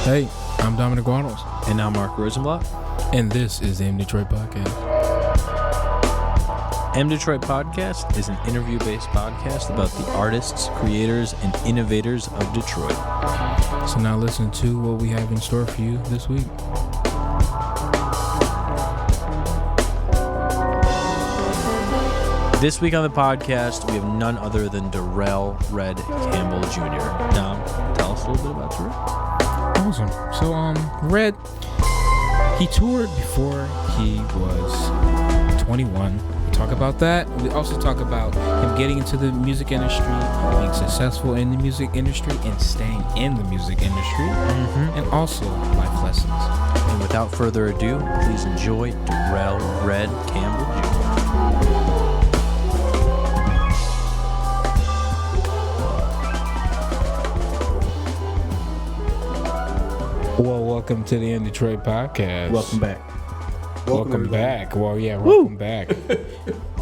Hey, I'm Dominic Waddles. And now Mark Rosenblatt. And this is the MDetroit Podcast. MDetroit Podcast is an interview-based podcast about the artists, creators, and innovators of Detroit. So now listen to what we have in store for you this week. This week on the podcast, we have none other than Darell-ize Campbell Jr. Now, tell us a little bit about Darell. Awesome. So, Red, he toured before he was 21. We talk about that. We also talk about him getting into the music industry, being successful in the music industry, and staying in the music industry, and also life lessons. And without further ado, please enjoy Darell-ize Campbell Jr. Well, welcome to the MDetroit Podcast. Welcome back. Welcome back. Well, yeah, welcome back.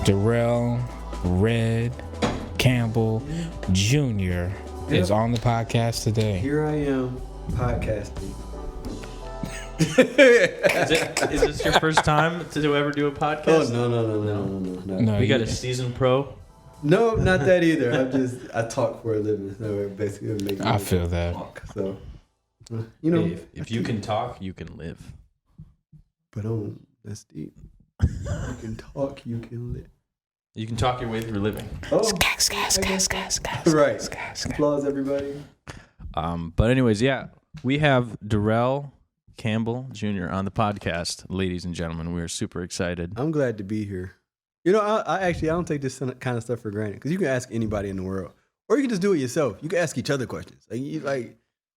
Darell-ize Campbell Jr. is on the podcast today. Here I am, podcasting. Is this your first time to ever do a podcast? Oh, no. We got a seasoned pro. No, not that either. I talk for a living. So basically, it makes I feel that. talk. So, you know. If you can talk, you can live. But that's deep. You can talk, you can live. You can talk your way through living. Oh, right. Applause, everybody. But anyways, yeah, we have Darell Campbell Jr. on the podcast, ladies and gentlemen. We are super excited. I'm glad to be here. You know, I don't take this kind of stuff for granted because you can ask anybody in the world, or you can just do it yourself. You can ask each other questions,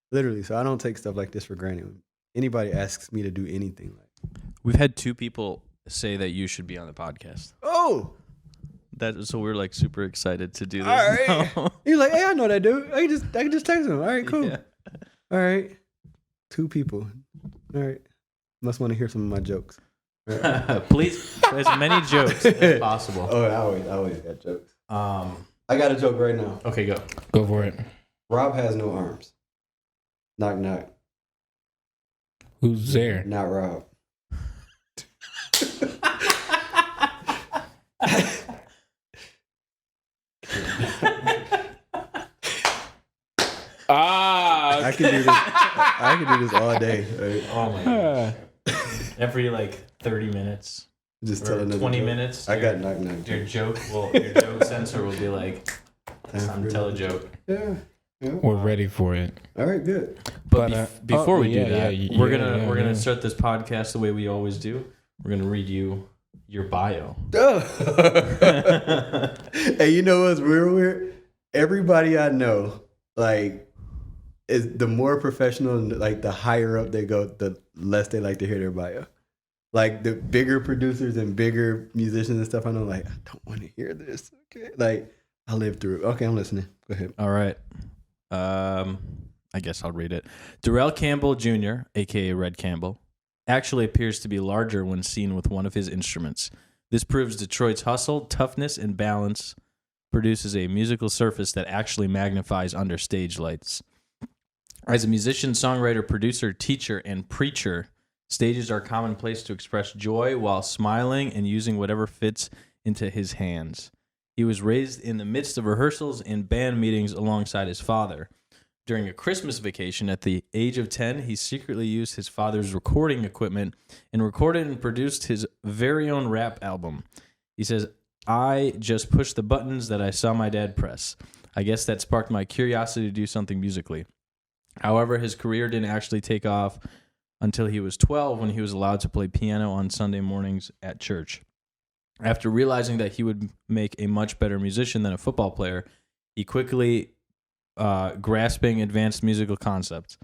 literally. So I don't take stuff like this for granted. When anybody asks me to do anything, We've had two people say that you should be on the podcast. oh, So we're like super excited to do this. all right. now. You're like, hey, I know that dude. I can just text him. All right, cool. Yeah. All right, two people. All right, must want to hear some of my jokes. All right. Please, as many jokes as possible. Oh, I always got jokes. I got a joke right now. Okay, go. Go for it. Rob has no arms. Knock knock. Who's there? Not Rob. I can do this all day. Right? Oh my gosh. Every 30 minutes. Just tell Or another 20 joke. minutes. I got knock knock. Your joke sensor will be like, it's time to tell a joke. Yeah. We're ready for it. All right, good. But before we do that, we're gonna yeah. start this podcast the way we always do. We're gonna read you your bio. Hey, you know what's real weird? Everybody I know, is the more professional and the higher up they go, the less they like to hear their bio. Like the bigger producers and bigger musicians and stuff, I know, I don't want to hear this. Okay, I lived through it. Okay, I'm listening. Go ahead. All right. I guess I'll read it. Darell Campbell Jr., a.k.a. Red Campbell, actually appears to be larger when seen with one of his instruments. This proves Detroit's hustle, toughness, and balance produces a musical surface that actually magnifies under stage lights. As a musician, songwriter, producer, teacher, and preacher, stages are a common place to express joy while smiling and using whatever fits into his hands. He was raised in the midst of rehearsals and band meetings alongside his father. During a Christmas vacation at the age of 10, he secretly used his father's recording equipment and recorded and produced his very own rap album. He says, "I just pushed the buttons that I saw my dad press. I guess that sparked my curiosity to do something musically." However, his career didn't actually take off until he was 12 when he was allowed to play piano on Sunday mornings at church. After realizing that he would make a much better musician than a football player, he quickly grasping advanced musical concepts.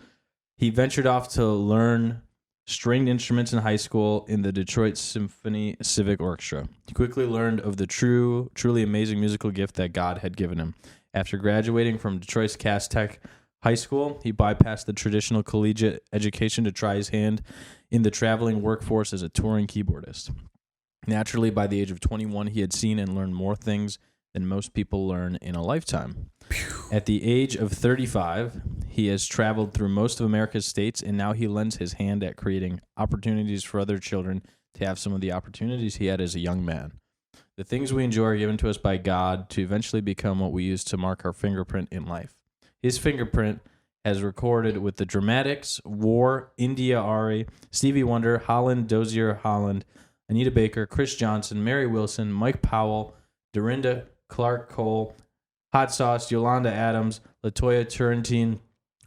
He ventured off to learn stringed instruments in high school in the Detroit Symphony Civic Orchestra. He quickly learned of the truly amazing musical gift that God had given him. After graduating from Detroit's Cass Tech High School, he bypassed the traditional collegiate education to try his hand in the traveling workforce as a touring keyboardist. Naturally, by the age of 21, he had seen and learned more things than most people learn in a lifetime. At the age of 35, He has traveled through most of America's states, and now he lends his hand at creating opportunities for other children to have some of the opportunities he had as a young man. The things we enjoy are given to us by God to eventually become what we use to mark our fingerprint in life. His fingerprint has recorded with the Dramatics, War, India Ari, Stevie Wonder, Holland, Dozier Holland, Anita Baker, Chris Johnson, Mary Wilson, Mike Powell, Dorinda Clark Cole, Hot Sauce, Yolanda Adams, LaToya Turrentine,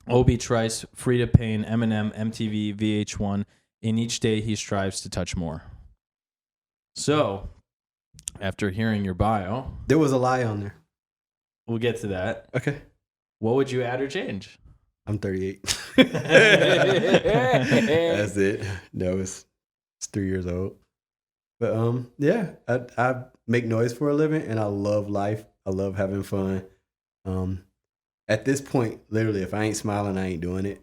Obi Trice, Frida Payne, Eminem, MTV, VH1. In each day, he strives to touch more. So, after hearing your bio, There was a lie on there. we'll get to that. Okay. What would you add or change? I'm 38. That's it. No, it's 3 years old. But yeah, I make noise for a living, and I love life. I love having fun. At this point, literally, if I ain't smiling, I ain't doing it.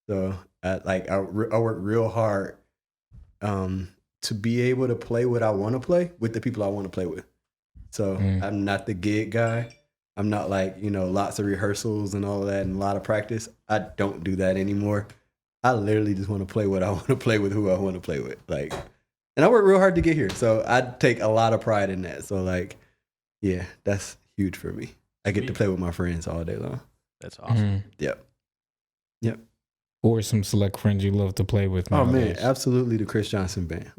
So I work real hard to be able to play what I want to play with the people I want to play with. So I'm not the gig guy. I'm not like, lots of rehearsals and all of that and a lot of practice. I don't do that anymore. I literally just want to play what I want to play with, who I want to play with. And I work real hard to get here. So I take a lot of pride in that. So yeah, that's huge for me. I get to play with my friends all day long. That's awesome. Yep. Or some select friends you love to play with. Oh nowadays. man, absolutely the Chris Johnson band.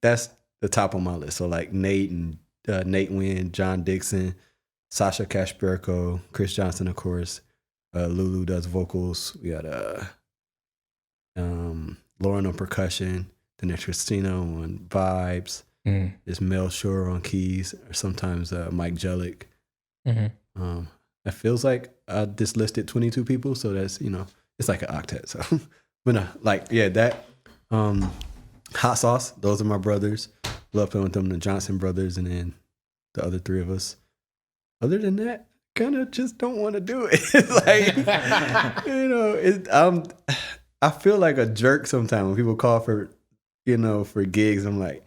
That's the top of my list. So Nate and Nate Wynn, John Dixon, Sasha Kashberko, Chris Johnson, of course. Lulu does vocals. We got Lauren on percussion, then Christina on vibes. There's Mel Shore on keys, or sometimes Mike Jellick. It feels like I just listed 22 people, so that's it's like an octet. So, but no, that Hot Sauce. Those are my brothers. Love playing with them, the Johnson brothers, and then the other three of us. Other than that, kind of just don't want to do it. It's I feel like a jerk sometimes when people call for gigs. I'm like,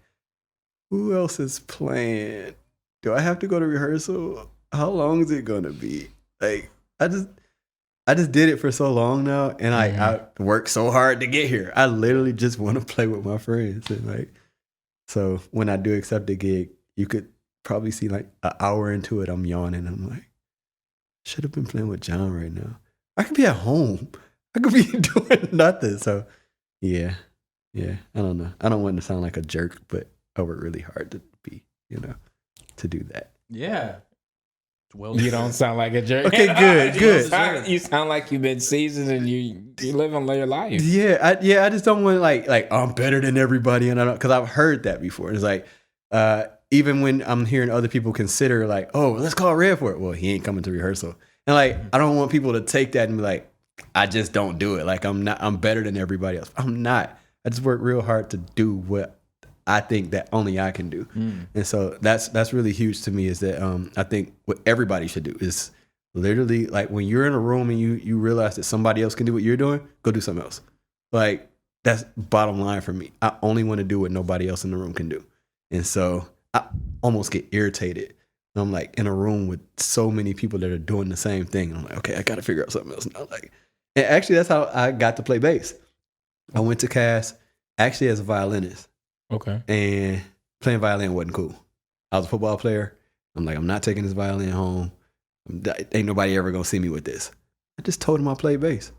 who else is playing? Do I have to go to rehearsal? How long is it gonna be? I just did it for so long now, and I worked so hard to get here. I literally just want to play with my friends, and so when I do accept a gig, you could probably see an hour into it, I'm yawning. I'm like, should have been playing with John right now. I could be at home. I could be doing nothing. So yeah, I don't know. I don't want to sound like a jerk, but I work really hard to be, to do that. Yeah. Well, you don't sound like a jerk. Okay, good. You sound like you've been seasoned and you live on your life. Yeah, I just don't want like I'm better than everybody, and I don't, because I've heard that before. It's even when I'm hearing other people consider oh, let's call Red for it. Well, he ain't coming to rehearsal, and I don't want people to take that and be like, I just don't do it. I'm better than everybody else. I'm not. I just work real hard to do what I think that only I can do. And so that's really huge to me, is that I think what everybody should do is literally when you're in a room and you realize that somebody else can do what you're doing, go do something else. That's bottom line for me. I only want to do what nobody else in the room can do. And so I almost get irritated. I'm in a room with so many people that are doing the same thing. And I'm like, okay, I got to figure out something else now. And actually that's how I got to play bass. I went to Cass actually as a violinist. Okay. And playing violin wasn't cool. I was a football player. I'm like, I'm not taking this violin home. Ain't nobody ever going to see me with this. I just told him I play bass.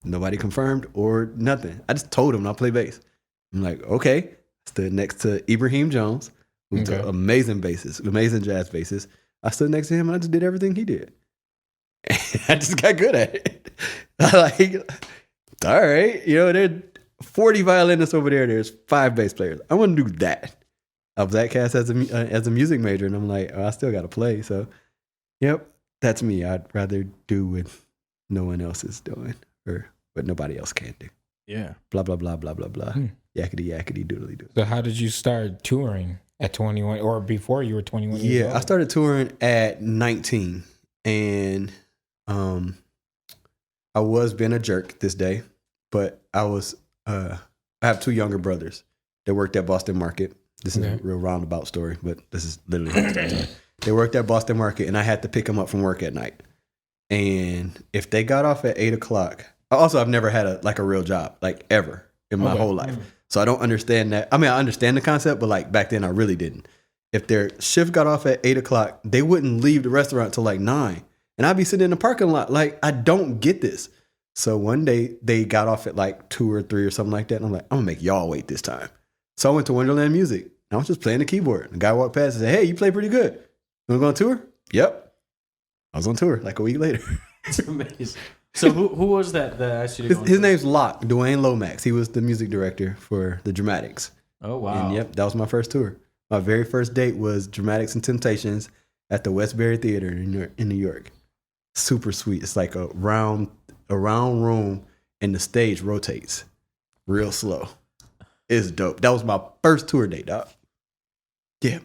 Nobody confirmed or nothing. I just told him I play bass. I'm like, okay. Stood next to Ibrahim Jones, who's an amazing bassist, amazing jazz bassist. I stood next to him and I just did everything he did. And I just got good at it. All right. There 40 violinists over there. There's 5 bass players. I want to do that. I was at Cass as a music major, and I'm like, I still got to play. So, yep, that's me. I'd rather do what no one else is doing, or what nobody else can do. Yeah. Blah blah blah blah blah blah. Yakety yakety doodly doo. So how did you start touring at 21, or before you were 21 years old? I started touring at 19, and I was being a jerk this day, but I have 2 younger brothers that worked at Boston Market. This is a real roundabout story, but this is literally how it started. They worked at Boston Market, and I had to pick them up from work at night. And if they got off at 8 o'clock, also I've never had a real job, like ever in my whole life. So I don't understand that. I mean, I understand the concept, but like back then I really didn't. If their shift got off at 8 o'clock, they wouldn't leave the restaurant till like 9. And I'd be sitting in the parking lot like, I don't get this. So one day they got off at like 2 or 3 or something like that. And I'm like, I'm gonna make y'all wait this time. So I went to Wonderland Music. And I was just playing the keyboard. The guy walked past and said, hey, you play pretty good. You wanna go on tour? Yep. I was on tour like a week later. It's amazing. So who was that asked you to go on His tour? name's Locke, Dwayne Lomax. He was the music director for the Dramatics. Oh, wow. And yep, that was my first tour. My very first date was Dramatics and Temptations at the Westbury Theater in New York. Super sweet. It's like a round room and the stage rotates real slow. It's dope. That was my first tour date, dog. Yeah.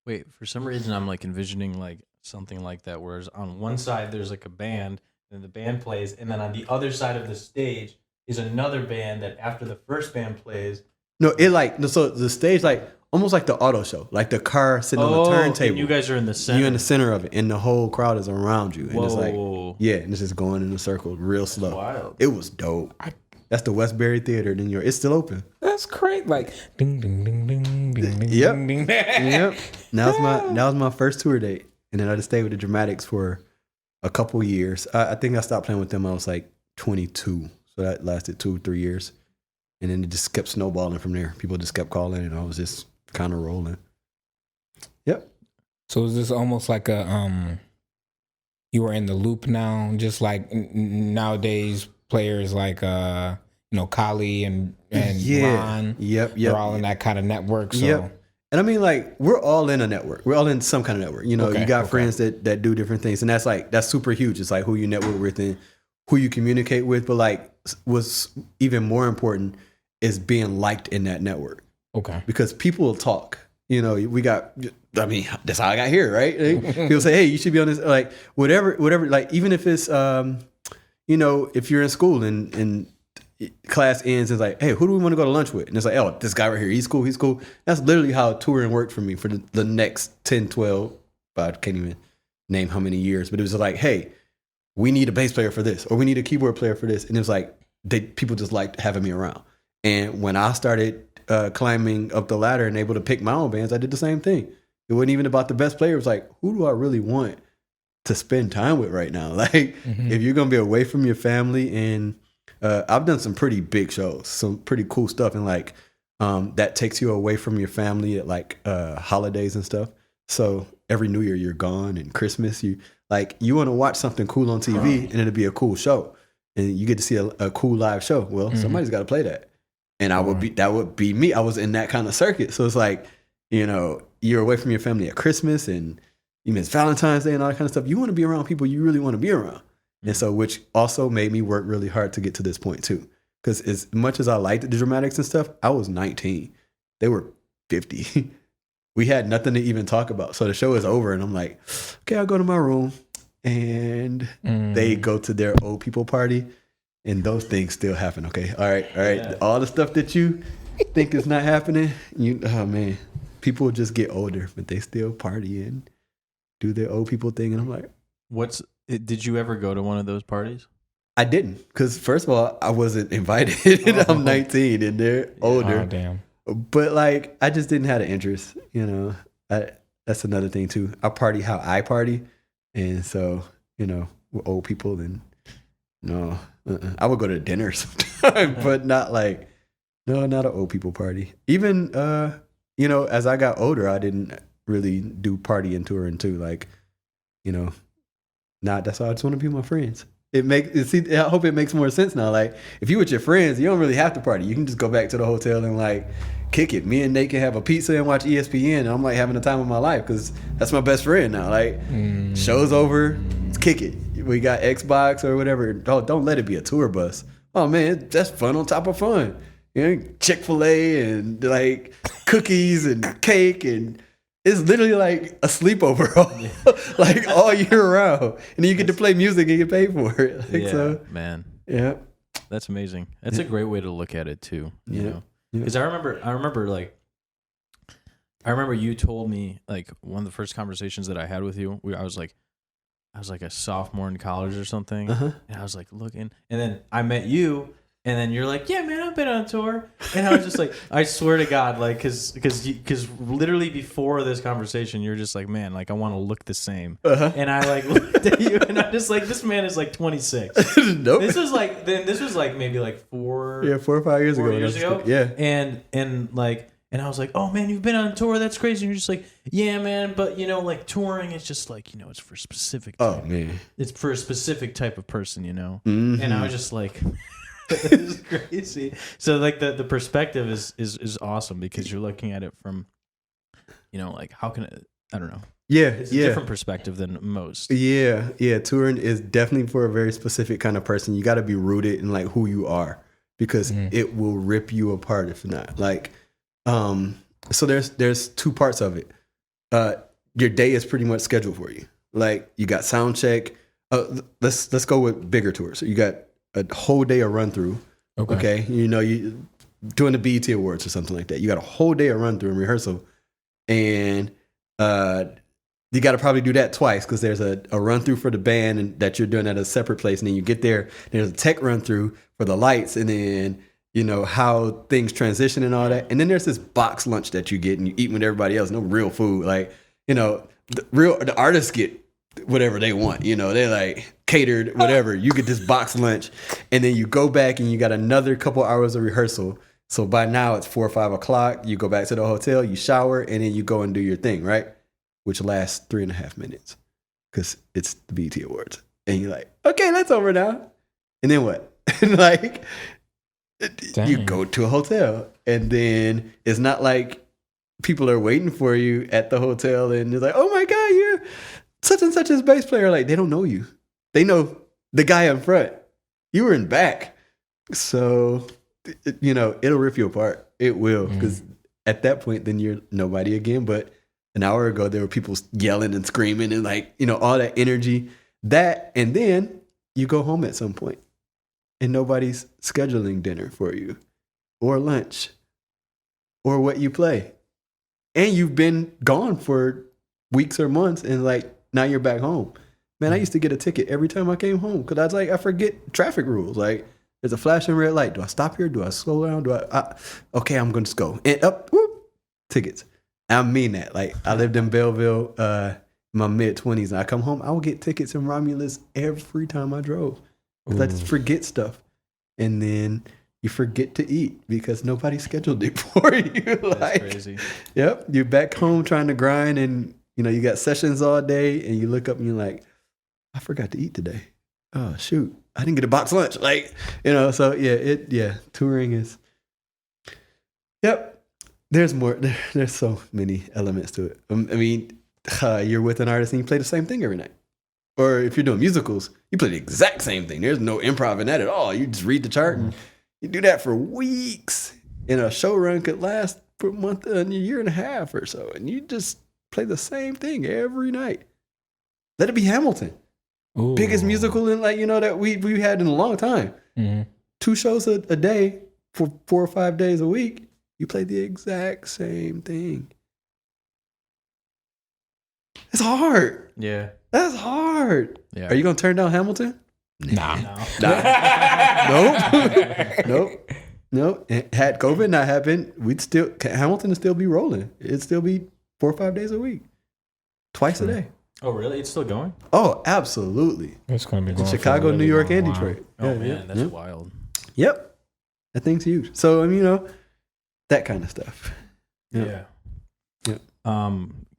Wait, for some reason I'm like envisioning like something like that, whereas on one side there's like a band and the band plays, and then on the other side of the stage is another band that after the first band plays. No, so the stage like almost like the auto show, like the car sitting on the turntable. And you guys are in the center. You're in the center of it, and the whole crowd is around you. And it's like, Whoa. yeah, and it's just going in a circle real slow. That's wild. It was dope. That's the Westbury Theater in New York. It's still open. That's great. Like ding ding ding ding ding ding Yep. ding ding. Yep. That was my first tour date, and then I just stayed with the Dramatics for a couple years. I think I stopped playing with them. I was like 22, so that lasted 2-3 years, and then it just kept snowballing from there. People just kept calling, and I was just kind of rolling. Yep. So is this almost like a you were in the loop now, just like nowadays players like Kali and Ron. Yep. They're all in that kind of network. So. Yep. And I mean, like, we're all in a network. We're all in some kind of network. You know, you got friends that do different things, and that's super huge. It's like who you network with and who you communicate with. But like, what's even more important is being liked in that network. Okay. Because people will talk. You know, that's how I got here, right? People say, hey, you should be on this, like, whatever, like, even if it's, if you're in school and class ends and it's like, hey, who do we want to go to lunch with? And it's like, oh, this guy right here, he's cool. That's literally how touring worked for me for the next 10, 12, I can't even name how many years, but it was like, hey, we need a bass player for this, or we need a keyboard player for this. And it was like, people just liked having me around. And when I started climbing up the ladder and able to pick my own bands, I did the same thing. It wasn't even about the best player. It was like, who do I really want to spend time with right now? Like, if you're going to be away from your family, and I've done some pretty big shows, some pretty cool stuff. And like, that takes you away from your family at like holidays and stuff. So every New Year you're gone, and Christmas, you want to watch something cool on TV and it'll be a cool show. And you get to see a cool live show. Well, somebody's got to play that. And that would be me. I was in that kind of circuit. So it's like, you're away from your family at Christmas and you miss Valentine's Day and all that kind of stuff. You want to be around people you really want to be around. And so, which also made me work really hard to get to this point too. Because as much as I liked the Dramatics and stuff, I was 19. They were 50. We had nothing to even talk about. So the show is over and I'm like, okay, I'll go to my room. And they go to their old people party. And those things still happen. Okay. All right. Yeah. All the stuff that you think is not happening, oh man, people just get older, but they still party and do their old people thing. And I'm like, did you ever go to one of those parties? I didn't. Because first of all, I wasn't invited. I'm 19 and they're older. Oh, damn. But like, I just didn't have an interest, that's another thing too. I party how I party. And so, with old people, then no. I would go to dinner sometime, but not like, no, not an old people party. Even, as I got older, I didn't really do party and touring too. Like, that's why I just want to be with my friends. I hope it makes more sense now. Like, if you with your friends, you don't really have to party. You can just go back to the hotel and like kick it. Me and Nate can have a pizza and watch ESPN. And I'm like having the time of my life because that's my best friend now. Like, show's over, let's kick it. We got Xbox or whatever. Oh, don't let it be a tour bus. Oh man, that's fun on top of fun. Chick-fil-A and like cookies and cake, and it's literally like a sleepover, like all year round. And then you get to play music and get paid for it. Man. Yeah. That's amazing. That's a great way to look at it too. You know, because I remember you told me, like, one of the first conversations that I had with you, I was like, I was like a sophomore in college or something, Uh-huh. and I was like looking, and then I met you, and then you're like, yeah, man, I've been on tour, and I was just like, I swear to God, like, because literally before this conversation, you're just like, man, like I want to look the same, and I like looked at you, and I'm just like, this man is like 26. Nope. This was like maybe like 4 or 5 years ago. 4 years ago, Yeah. And I was like, oh man, you've been on tour. That's crazy. And you're just like, yeah, man. But like touring is just like, it's for specific. Oh man, It's for a specific type of person, Mm-hmm. And I was just like, this is crazy. So like the perspective is awesome because you're looking at it from, like how can it, I don't know. Yeah, It's a different perspective than most. Yeah. Touring is definitely for a very specific kind of person. You got to be rooted in like who you are because it will rip you apart if not. Like, so there's two parts of it. Your day is pretty much scheduled for you. Like you got sound check. Let's go with bigger tours. So you got a whole day of run through. Okay. You doing the BET Awards or something like that. You got a whole day of run through and rehearsal, and you got to probably do that twice because there's a run through for the band and that you're doing at a separate place, and then you get there. There's a tech run through for the lights, and then how things transition and all that. And then there's this box lunch that you get and you eat with everybody else. No real food. Like, the artists get whatever they want. They're like catered, whatever. You get this box lunch and then you go back and you got another couple hours of rehearsal. So by now it's 4 or 5 o'clock. You go back to the hotel, you shower, and then you go and do your thing, right? Which lasts 3.5 minutes because it's the BET Awards. And you're like, okay, that's over now. And then what? Like, Dang. you go to a hotel, and then it's not like people are waiting for you at the hotel, and it's like, oh my God, you're such and such as bass player. Like, they don't know you. They know the guy in front. You were in back. So, it'll rip you apart. It will. Because at that point, then you're nobody again. But an hour ago, there were people yelling and screaming and like, all that energy. That, and then you go home at some point. And nobody's scheduling dinner for you or lunch or what you play. And you've been gone for weeks or months and like now you're back home. Man, I used to get a ticket every time I came home because I was like, I forget traffic rules. Like there's a flashing red light. Do I stop here? Do I slow down? Okay, I'm going to go. And up, whoop, tickets. I mean that. Like I lived in Belleville, my mid-20s, and I come home, I would get tickets in Romulus every time I drove. Because I just forget stuff. And then you forget to eat because nobody scheduled it for you. That's crazy. Yep. You're back home trying to grind and, you got sessions all day and you look up and you're like, I forgot to eat today. Oh, shoot. I didn't get a box lunch. Like, so touring is, yep. There's more. There's so many elements to it. I mean, you're with an artist and you play the same thing every night. Or if you're doing musicals, you play the exact same thing. There's no improv in that at all. You just read the chart and you do that for weeks. And a show run could last for a year and a half or so. And you just play the same thing every night. Let it be Hamilton. Ooh. Biggest musical in that we had in a long time. Mm-hmm. 2 shows a day for 4 or 5 days a week. You play the exact same thing. It's hard. Yeah. That's hard. Yeah. Are you gonna turn down Hamilton? Nah. Nope. Had COVID not happened, Hamilton would still be rolling. It'd still be 4 or 5 days a week, twice a day. Oh, really? It's still going? Oh, absolutely. It's gonna be It's going in Chicago, for New York, and long. Detroit. Oh, man, that's wild. Yep, that thing's huge. So that kind of stuff. Yeah.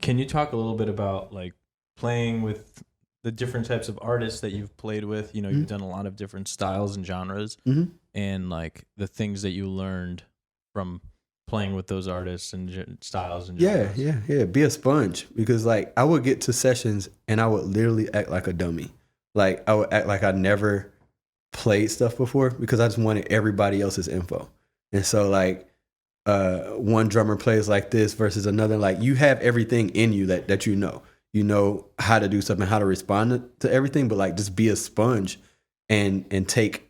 Can you talk a little bit about like playing with the different types of artists that you've played with? You've done a lot of different styles and genres, and like the things that you learned from playing with those artists and styles and genres. Yeah. Be a sponge because like I would get to sessions and I would literally act like a dummy. Like I would act like I never played stuff before because I just wanted everybody else's info. And so like one drummer plays like this versus another. Like you have everything in you that you know how to do something, how to respond to everything, but like just be a sponge and take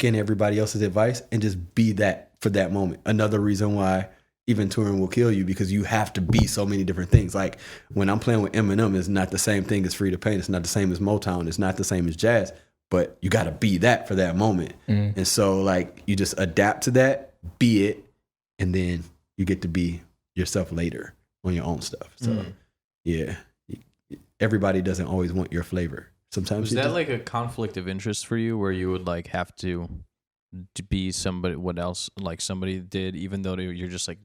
in everybody else's advice and just be that for that moment. Another reason why even touring will kill you because you have to be so many different things. Like when I'm playing with Eminem, it's not the same thing as Free to Paint. It's not the same as Motown. It's not the same as jazz, but you got to be that for that moment. And so like you just adapt to that, be it, and then you get to be yourself later on your own stuff. So yeah, everybody doesn't always want your flavor. Sometimes was that like a conflict of interest for you where you would like have to be somebody what else like somebody did, even though you're just like,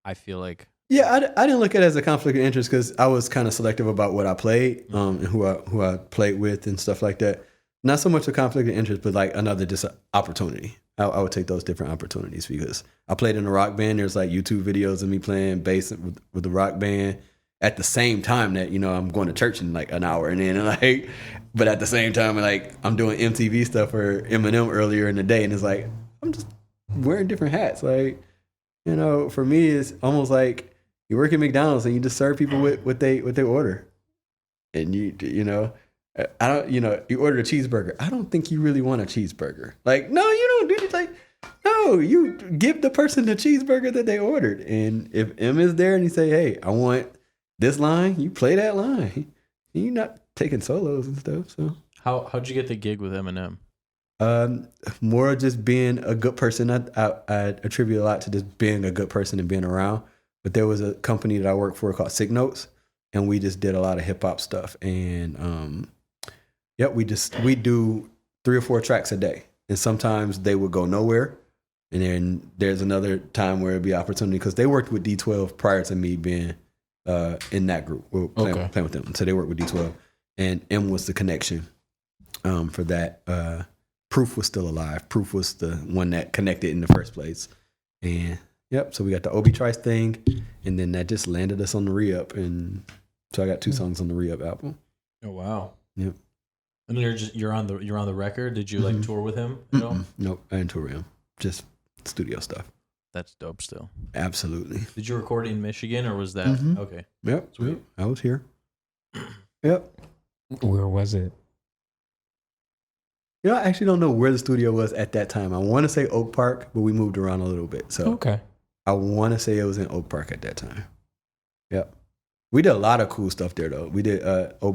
I feel like I didn't look at it as a conflict of interest because I was kind of selective about what I played and who I played with and stuff like that. Not so much a conflict of interest, but like another just opportunity. I would take those different opportunities because I played in a rock band. There's like YouTube videos of me playing bass with the rock band at the same time that, you know, I'm going to church in like an hour and then like, but at the same time, like I'm doing MTV stuff for Eminem earlier in the day. And it's like, I'm just wearing different hats. Like, you know, for me, it's almost like you work at McDonald's and you just serve people with what they order. And you know, I don't, you know, you order a cheeseburger. I don't think you really want a cheeseburger. Like, no, you don't do it. Like, no, you give the person the cheeseburger that they ordered. And if M is there and you say, hey, I want this line, you play that line. You're not taking solos and stuff. So how'd you get the gig with Eminem? More just being a good person. I attribute a lot to just being a good person and being around. But there was a company that I worked for called Sick Notes, and we just did a lot of hip hop stuff. And we do 3 or 4 tracks a day, and sometimes they would go nowhere. And then there's another time where it'd be opportunity because they worked with D12 prior to me being in that group. We were playing with them, so they worked with D12, and M was the connection for that. Proof was still alive. Proof was the one that connected in the first place. And so we got the MDetroit thing, and then that just landed us on the re-up. And so I got 2 songs on the re-up album. Oh wow. Yep. And you're on the record. Did you like tour with him at all? Nope, I didn't tour with him. Just studio stuff. That's dope still. Absolutely. Did you record in Michigan or was that okay? Yep. Sweet. I was here. Yep. Where was it? You know, I actually don't know where the studio was at that time. I want to say Oak Park, but we moved around a little bit. So I want to say it was in Oak Park at that time. Yep. We did a lot of cool stuff there, though. We did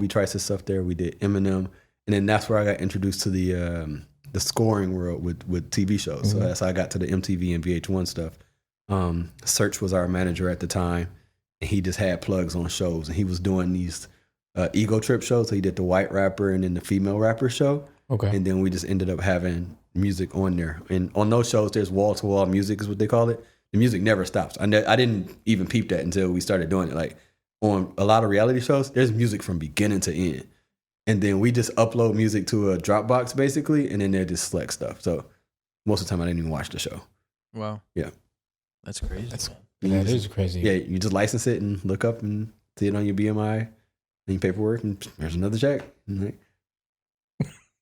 Trice's stuff there. We did Eminem. And then that's where I got introduced to the scoring world with TV shows. So that's how I got to the MTV and VH1 stuff. Search was our manager at the time, and he just had plugs on shows. And he was doing these ego trip shows. So he did the white rapper and then the female rapper show. Okay. And then we just ended up having music on there. And on those shows, there's wall-to-wall music is what they call it. The music never stops. I didn't even peep that until we started doing it. Like on a lot of reality shows, there's music from beginning to end. And then we just upload music to a Dropbox basically, and then they just select stuff. So most of the time I didn't even watch the show. Wow. Yeah. That's crazy. That is crazy. Yeah, you just license it and look up and see it on your BMI and your paperwork, and there's another check. And like,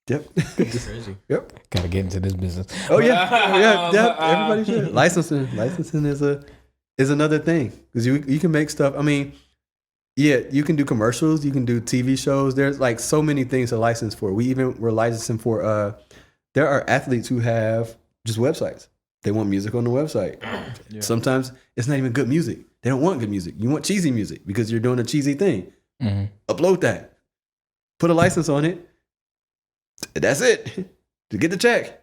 yep. That's crazy. Yep. Gotta get into this business. Oh yeah. Everybody should. Licensing is another thing because you can make stuff. I mean, yeah, you can do commercials, you can do TV shows. There's like so many things to license for. We're licensing for. There are athletes who have just websites. They want music on the website. Yeah. Sometimes it's not even good music. They don't want good music. You want cheesy music because you're doing a cheesy thing. Mm-hmm. Upload that. Put a license on it. That's it. To get the check.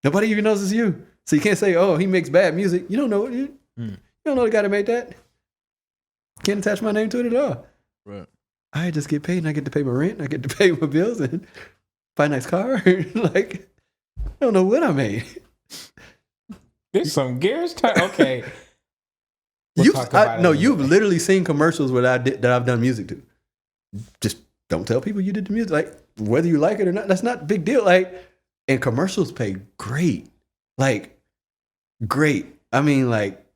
Nobody even knows it's you. So you can't say, oh, he makes bad music. You don't know. You don't know the guy that made that. Can't attach my name to it at all. Right. I just get paid and I get to pay my rent. I get to pay my bills and buy a nice car. Like, I don't know what I made. There's some gears. Okay. You've literally seen commercials that I've done music to. Just don't tell people you did the music. Like, whether you like it or not, that's not a big deal. Like, and commercials pay great. Like, great. I mean, like,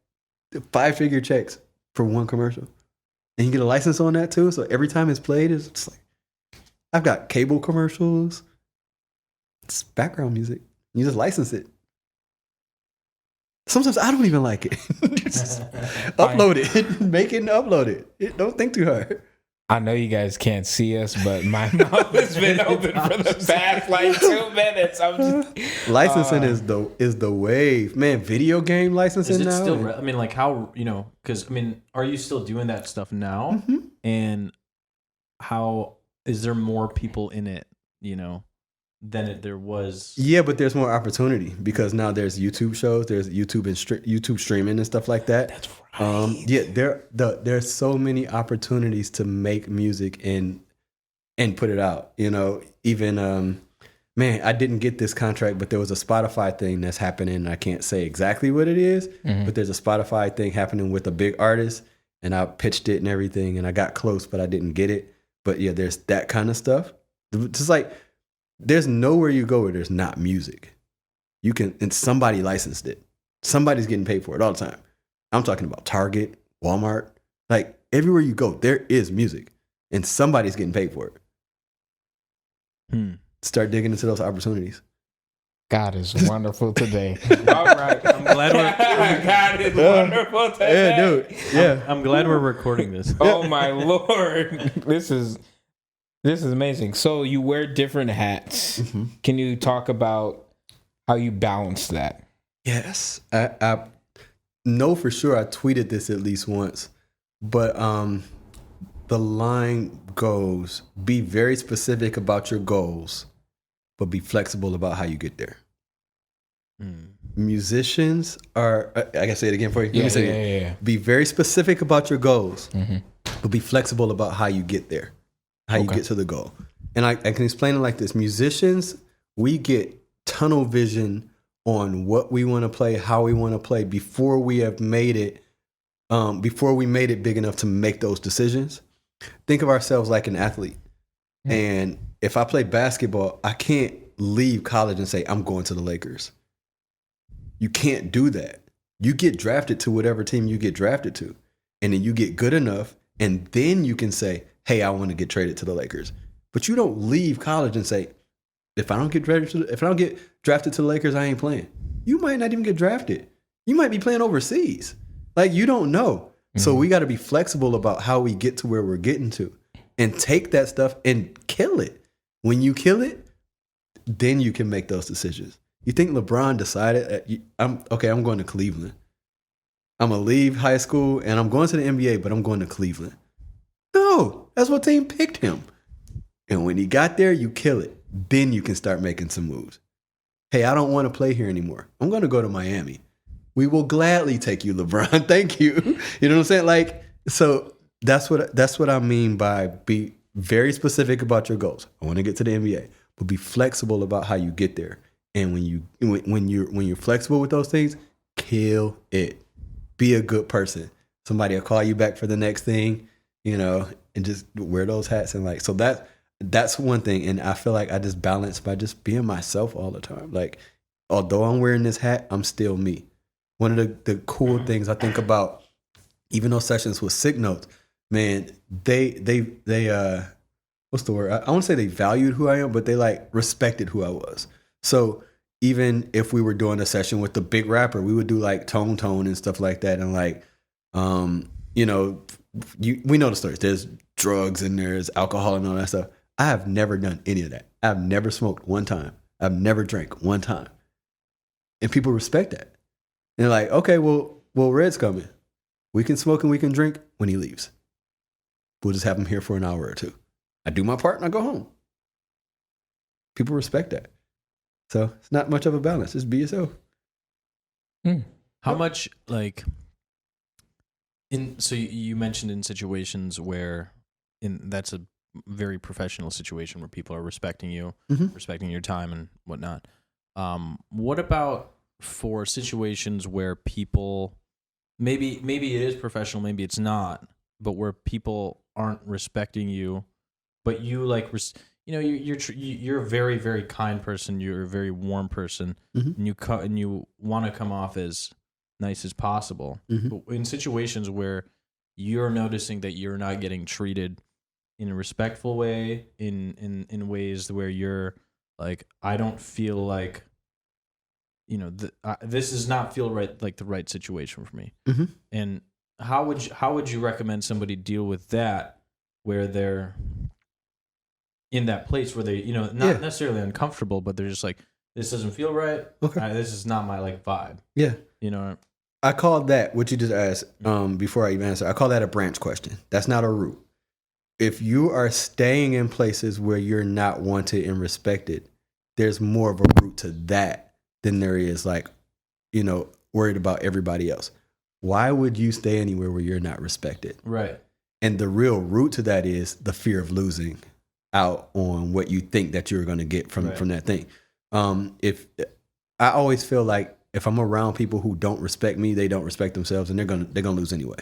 5-figure checks for one commercial. And you get a license on that too. So every time it's played, it's just like, I've got cable commercials. It's background music. You just license it. Sometimes I don't even like it. Just upload it. Make it and upload it. Don't think too hard. I know you guys can't see us, but my mouth has been open for the past like 2 minutes. I'm just Licensing is the wave, man. Video game licensing Is it now. still? I mean, like how because I mean, are you still doing that stuff now? Mm-hmm. And how is there more people in it? Than there was. Yeah, but there's more opportunity because now there's YouTube shows, there's YouTube and YouTube streaming and stuff like that. That's right. Yeah, there's so many opportunities to make music and put it out. Even man, I didn't get this contract, but there was a Spotify thing that's happening. And I can't say exactly what it is, but there's a Spotify thing happening with a big artist, and I pitched it and everything, and I got close, but I didn't get it. But yeah, there's that kind of stuff. Just like. There's nowhere you go where there's not music. You can, and somebody licensed it. Somebody's getting paid for it all the time. I'm talking about Target, Walmart, like everywhere you go, there is music, and somebody's getting paid for it. Start digging into those opportunities. God is wonderful today. All right, I'm glad God is wonderful today. Yeah, dude. Yeah, I'm glad we're recording this. Oh my Lord, this is amazing. So you wear different hats. Mm-hmm. Can you talk about how you balance that? Yes, I know for sure. I tweeted this at least once, but the line goes: be very specific about your goals, but be flexible about how you get there. Musicians are. I gotta say it again for you. Let me say it. Yeah. Be very specific about your goals, but be flexible about how you get there. How you get to the goal. And I can explain it like this. Musicians, we get tunnel vision on what we want to play, how we want to play before we have made it, before we made it big enough to make those decisions. Think of ourselves like an athlete. And if I play basketball, I can't leave college and say, I'm going to the Lakers. You can't do that. You get drafted to whatever team you get drafted to. And then you get good enough, and then you can say, hey, I want to get traded to the Lakers. But you don't leave college and say, if I don't get drafted to the Lakers, I ain't playing. You might not even get drafted. You might be playing overseas. Like, you don't know. So we got to be flexible about how we get to where we're getting to and take that stuff and kill it. When you kill it, then you can make those decisions. You think LeBron decided, I'm going to Cleveland. I'm going to leave high school and I'm going to the NBA, but I'm going to Cleveland. No, that's what team picked him. And when he got there, you kill it. Then you can start making some moves. Hey, I don't want to play here anymore. I'm going to go to Miami. We will gladly take you, LeBron. Thank you. You know what I'm saying? Like, so that's what I mean by be very specific about your goals. I want to get to the NBA, but be flexible about how you get there. And when you're flexible with those things, kill it. Be a good person. Somebody will call you back for the next thing, and just wear those hats and like, so that's one thing. And I feel like I just balance by just being myself all the time. Like, although I'm wearing this hat, I'm still me. One of the cool things I think about, even those sessions with Sick Notes, man, they what's the word? I won't say they valued who I am, but they like respected who I was. So even if we were doing a session with the big rapper, we would do like tone and stuff like that. And like, we know the stories. There's drugs and there's alcohol and all that stuff. I have never done any of that. I've never smoked one time. I've never drank one time. And people respect that. And they're like, okay, well, Red's coming. We can smoke and we can drink when he leaves. We'll just have him here for an hour or two. I do my part and I go home. People respect that. So it's not much of a balance. Just be yourself. How much, like, so you mentioned in situations where that's a very professional situation where people are respecting you, respecting your time and whatnot. What about for situations where people, maybe it is professional, maybe it's not, but where people aren't respecting you, but you like, you're a very, very kind person. You're a very warm person, and you want to come off as nice as possible. But in situations where you're noticing that you're not getting treated in a respectful way, in ways where you're like, I don't feel like, this does not feel right, like the right situation for me. And how would you recommend somebody deal with that where they're in that place where they, not necessarily uncomfortable, but they're just like, this doesn't feel right. Okay. This is not my like vibe. Yeah. I call that, what you just asked, before I even answer, I call that a branch question. That's not a root. If you are staying in places where you're not wanted and respected, there's more of a root to that than there is like, worried about everybody else. Why would you stay anywhere where you're not respected? Right. And the real root to that is the fear of losing out on what you think that you're going to get from that thing. If I always feel like if I'm around people who don't respect me, they don't respect themselves, and they're gonna lose anyway.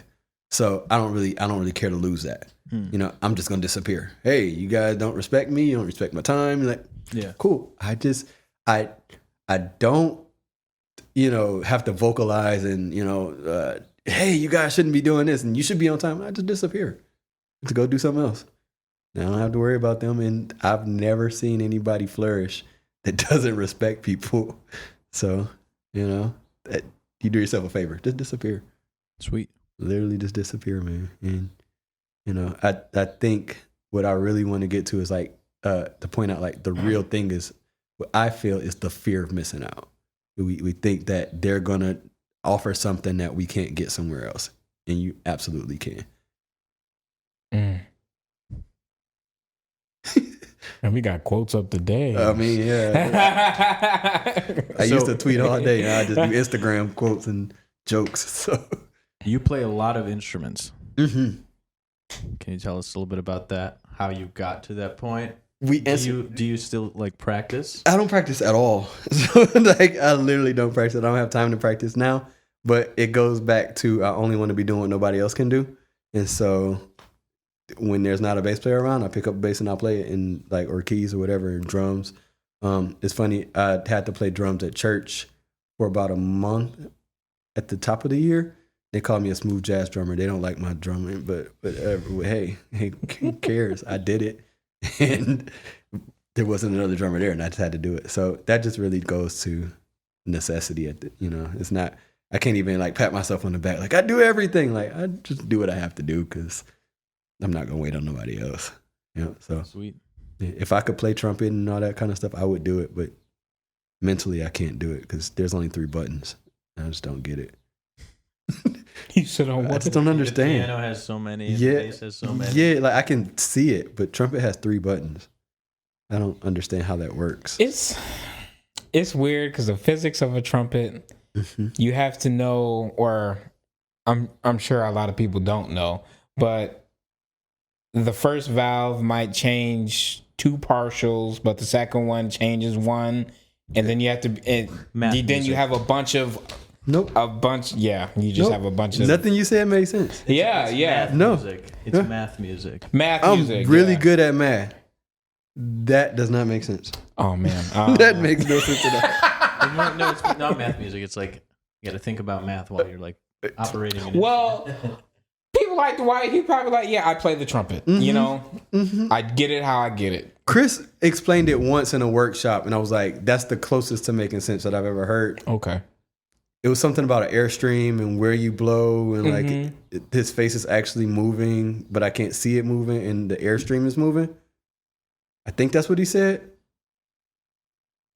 So I don't really care to lose that. I'm just gonna disappear. Hey, you guys don't respect me. You don't respect my time. Like, yeah, cool. I don't have to vocalize and hey, you guys shouldn't be doing this, and you should be on time. I just disappear to go do something else. I don't have to worry about them, and I've never seen anybody flourish that doesn't respect people. So, that you do yourself a favor. Just disappear. Sweet. Literally just disappear, man. And, I think what I really want to get to is like, to point out like the real thing is what I feel is the fear of missing out. We think that they're going to offer something that we can't get somewhere else. And you absolutely can. And we got quotes up today. I mean, yeah. I used to tweet all day. Now I just do Instagram quotes and jokes. So you play a lot of instruments. Mm-hmm. Can you tell us a little bit about that? How you got to that point? Do you still like practice? I don't practice at all. So like I literally don't practice. I don't have time to practice now. But it goes back to I only want to be doing what nobody else can do. And so when there's not a bass player around, I pick up a bass and I'll play it in like or keys or whatever, and drums. It's funny, I had to play drums at church for about a month at the top of the year. They call me a smooth jazz drummer. They don't like my drumming, but hey, who cares? I did it. And there wasn't another drummer there, and I just had to do it. So that just really goes to necessity. It's not, I can't even like pat myself on the back. Like I do everything. Like I just do what I have to do because I'm not going to wait on nobody else. So sweet. If I could play trumpet and all that kind of stuff, I would do it. But mentally, I can't do it because there's only 3 buttons. I just don't get it. You said on what? I just don't understand. The piano has so many. And the bass has so many. Yeah, like I can see it, but trumpet has 3 buttons. I don't understand how that works. It's weird because the physics of a trumpet, you have to know, or I'm sure a lot of people don't know, but the first valve might change 2 partials, but the second one changes 1, and then you have to. Then you have a bunch of. Nope. A bunch, yeah. You just have a bunch of... Nothing you said makes sense. Yeah. Music. It's math music. I'm really good at math. That does not make sense. Oh, man. That makes no sense at all. No, it's not math music. It's like, you got to think about math while you're like operating it. Well, people like Dwight, he probably like, yeah, I play the trumpet. I get it how I get it. Chris explained it once in a workshop, and I was like, that's the closest to making sense that I've ever heard. Okay. It was something about an airstream and where you blow, and like his face is actually moving, but I can't see it moving, and the airstream is moving. I think that's what he said.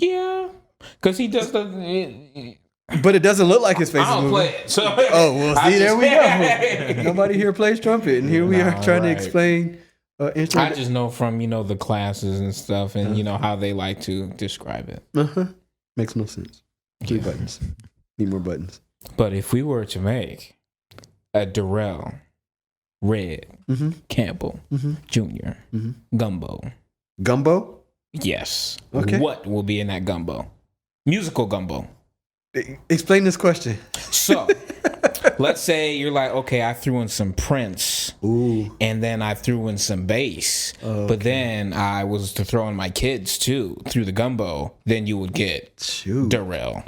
Yeah, because he does the. But it doesn't look like his face is moving. Play it, so oh well, see, there we go. Nobody here plays trumpet, and here we are trying to explain. I just know from the classes and stuff, and how they like to describe it. Makes no sense. 3 buttons. Need more buttons. But if we were to make a Darell, Red, Campbell, Jr., Gumbo? Yes. Okay. What will be in that gumbo? Musical gumbo. Explain this question. So, let's say you're like, okay, I threw in some Prince. Ooh. And then I threw in some bass. Okay. But then I was to throw in my kids too through the gumbo. Then you would get Darell.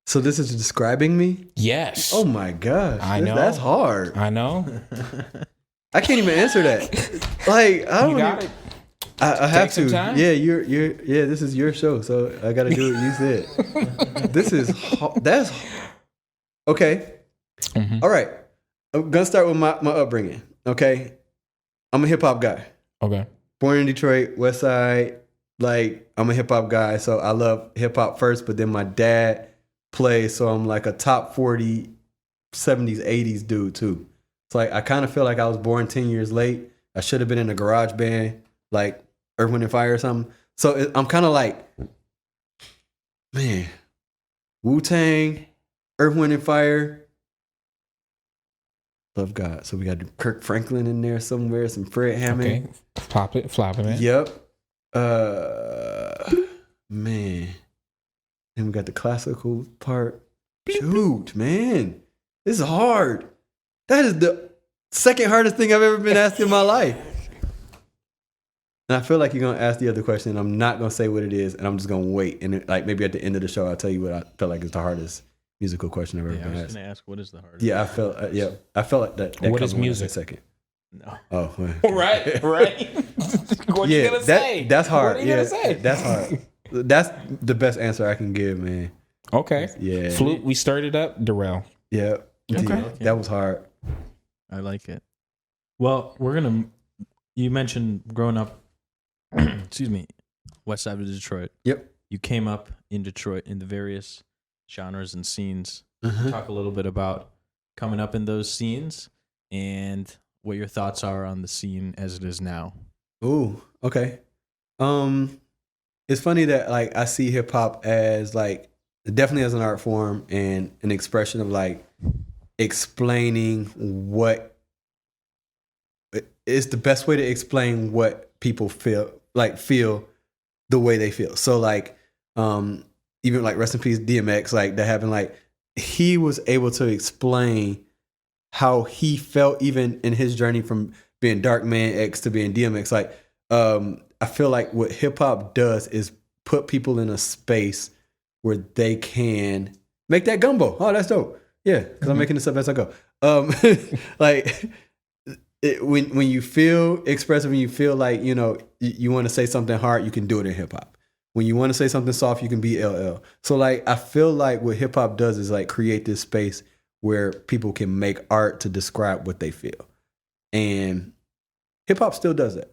So this is describing me? Yes. Oh my gosh. I know. That's hard. I know. I can't even answer that. Like, I don't you got it. I have to. Time? Yeah, this is your show, so I got to do what you said. That's okay. All right. I'm going to start with my upbringing, okay? I'm a hip hop guy. Okay. Born in Detroit, West Side. Like, I'm a hip hop guy, so I love hip hop first. But then my dad plays, so I'm like a top 40 70s, 80s dude too. It's like I kind of feel like I was born 10 years late. I should have been in a garage band, like Earth, Wind, and Fire or something. So I'm kind of like, man, Wu-Tang, Earth, Wind, and Fire. Love God. So we got Kirk Franklin in there somewhere, some Fred Hammond. Okay. Flopping it. Yep. Man. Then we got the classical part. Shoot, man. This is hard. That is the second hardest thing I've ever been asked in my life. And I feel like you're going to ask the other question, and I'm not going to say what it is, and I'm just going to wait. And like maybe at the end of the show, I'll tell you what I feel like is the hardest musical question I've ever been asked. I was going to ask, what is the hardest? Yeah, I felt like that what is music? A second. No. Oh, well. Right. What you gonna say? That's hard. What are you gonna say? That's hard. That's the best answer I can give, man. Okay. Yeah. Flute. We started up. Darell. Yeah. Okay. Yeah, that was hard. I like it. Well, you mentioned growing up, excuse me, west side of Detroit. Yep. You came up in Detroit in the various genres and scenes. Uh-huh. Talk a little bit about coming up in those scenes and what your thoughts are on the scene as it is now. Ooh, okay. It's funny that like I see hip hop as like definitely as an art form and an expression of like explaining what it's the best way to explain what people feel the way they feel. So like even like rest in peace DMX, like that happened, like he was able to explain how he felt even in his journey from being Dark Man X to being DMX. Like I feel like what hip hop does is put people in a space where they can make that gumbo. Oh, that's dope. Yeah, because I'm making this up as I go. Like when you feel expressive and you feel like, you know, you want to say something hard, you can do it in hip hop. When you want to say something soft, you can be LL. So like I feel like what hip hop does is like create this space where people can make art to describe what they feel. And hip hop still does that.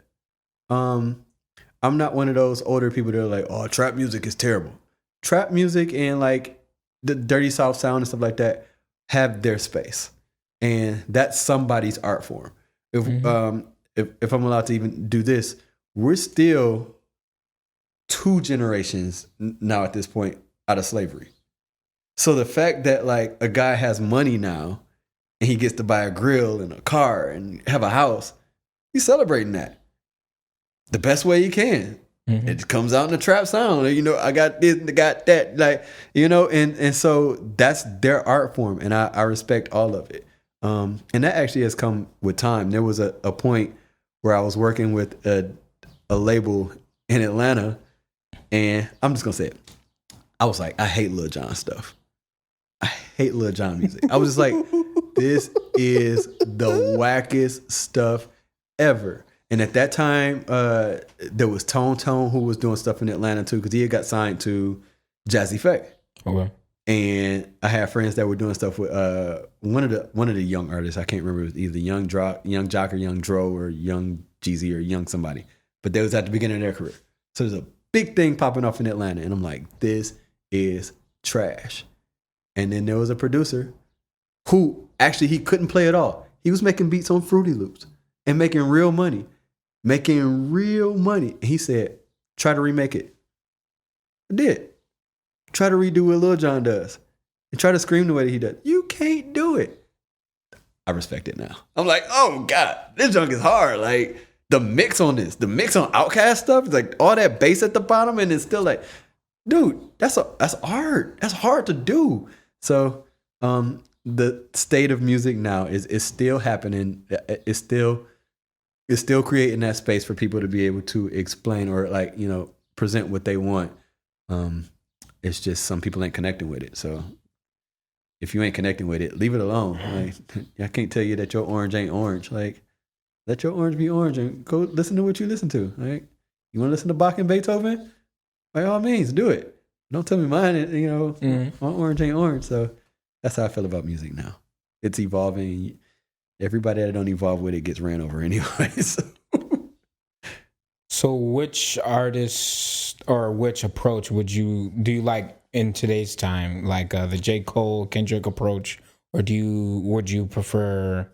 I'm not one of those older people that are like, oh, trap music is terrible. Trap music and like the dirty South sound and stuff like that have their space. And that's somebody's art form. If I'm allowed to even do this, we're still 2 generations now at this point out of slavery. So the fact that like a guy has money now and he gets to buy a grill and a car and have a house, he's celebrating that the best way he can. Mm-hmm. It comes out in the trap sound. You know, I got this, I got that, like, you know, and so that's their art form, and I respect all of it. And that actually has come with time. There was a point where I was working with a label in Atlanta, and I'm just gonna say it. I was like, I hate Lil Jon stuff. I hate Lil Jon music. I was just like, this is the wackest stuff ever. And at that time, there was Tone who was doing stuff in Atlanta too, because he had got signed to Jazzy Faye. Okay. And I had friends that were doing stuff with one of the young artists. I can't remember. It was either Young Jock or Young Dro or Young Jeezy or Young somebody. But they was at the beginning of their career. So there's a big thing popping off in Atlanta. And I'm like, this is trash. And then there was a producer who actually, he couldn't play at all. He was making beats on Fruity Loops and making real money. And he said, try to remake it. I did. Try to redo what Lil Jon does. And try to scream the way that he does. You can't do it. I respect it now. I'm like, oh God, this junk is hard. Like the mix on this, the mix on Outkast stuff, is like all that bass at the bottom, and it's still like, dude, that's art. That's hard to do. So the state of music now is still happening. It's still creating that space for people to be able to explain or like, you know, present what they want. It's just some people ain't connecting with it. So if you ain't connecting with it, leave it alone. Like, I can't tell you that your orange ain't orange. Like, let your orange be orange and go listen to what you listen to. Like, you want to listen to Bach and Beethoven? By all means, do it. Don't tell me mine, you know, my orange ain't orange. So that's how I feel about music now. It's evolving. everybody that don't evolve with it gets ran over anyways. So which artist or which approach do you like in today's time? Like the J. Cole, Kendrick approach, or would you prefer,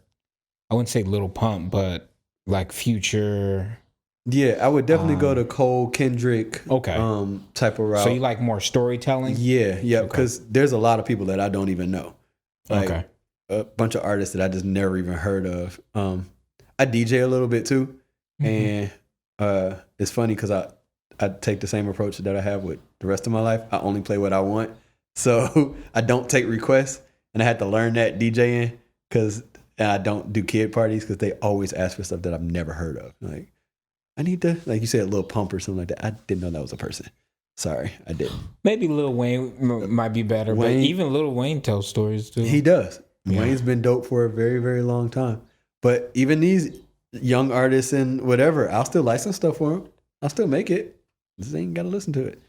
I wouldn't say Lil Pump, but like Future? Yeah, I would definitely go to Cole, Kendrick, type of route. So you like more storytelling? Yeah, because there's a lot of people that I don't even know. Like a bunch of artists that I just never even heard of. I DJ a little bit too, and it's funny because I take the same approach that I have with the rest of my life. I only play what I want, so I don't take requests, and I had to learn that DJing because I don't do kid parties because they always ask for stuff that I've never heard of. Like, I need to, like you said, Lil Pump or something like that. I didn't know that was a person. Sorry, I didn't. Maybe Lil Wayne might be better, but even Lil Wayne tells stories too. He does. Yeah. Wayne's been dope for a very, very long time. But even these young artists and whatever, I'll still license stuff for them. I'll still make it. Just ain't got to listen to it.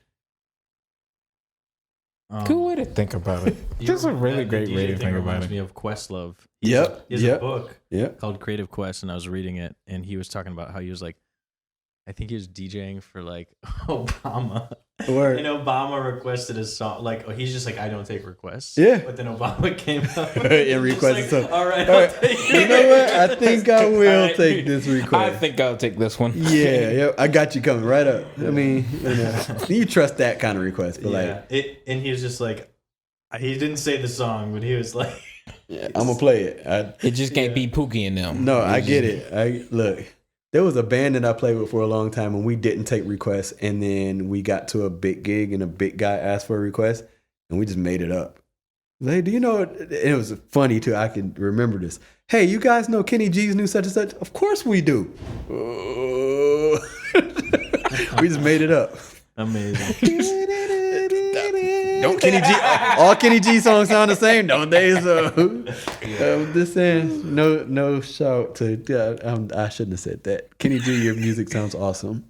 Good way to think about it. That's a really great way to think about it. Reminds me of Questlove. He has a book called Creative Quest, and I was reading it, and he was talking about how he was like, I think he was DJing for like Obama. And Obama requested a song. Like, he's just like, I don't take requests. Yeah. But then Obama came up and requested something. All right. I'll take you know what? I think I will take this request. I think I'll take this one. Yeah. I got you coming right up. I mean, you trust that kind of request. But and he was just like, he didn't say the song, but he was like, I'm going to play it. It just can't be Pookie in them. No, I get it. Look. There was a band that I played with for a long time, and we didn't take requests. And then we got to a big gig, and a big guy asked for a request, and we just made it up. Hey, do you know? It was funny too. I can remember this. Hey, you guys know Kenny G's new such and such? Of course we do. We just made it up. Amazing. Don't Kenny G? All Kenny G songs sound the same, don't they? So, this is no shout to. I shouldn't have said that. Kenny G, your music sounds awesome.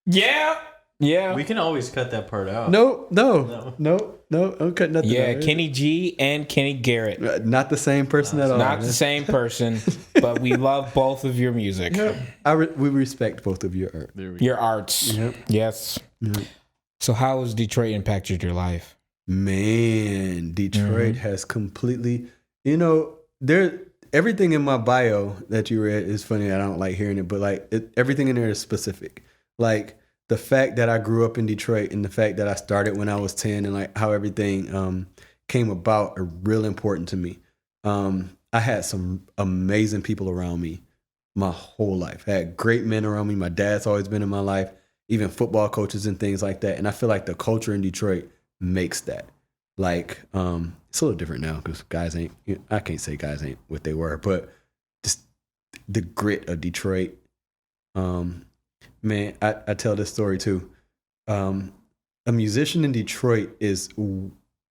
Yeah. We can always cut that part out. No. I'm cutting nothing out. Yeah, Kenny G and Kenny Garrett. Not the same person at all. Not the same person, but we love both of your music. We respect both of your art. Your arts. Yep. Yes. Yep. So how has Detroit impacted your life? Man, Detroit has completely, everything in my bio that you read is funny. I don't like hearing it, but everything in there is specific. Like the fact that I grew up in Detroit and the fact that I started when I was 10 and like how everything came about are real important to me. I had some amazing people around me my whole life. I had great men around me. My dad's always been in my life, even football coaches and things like that. And I feel like the culture in Detroit makes that. Like, it's a little different now because I can't say guys ain't what they were, but just the grit of Detroit. Man, I tell this story too. A musician in Detroit is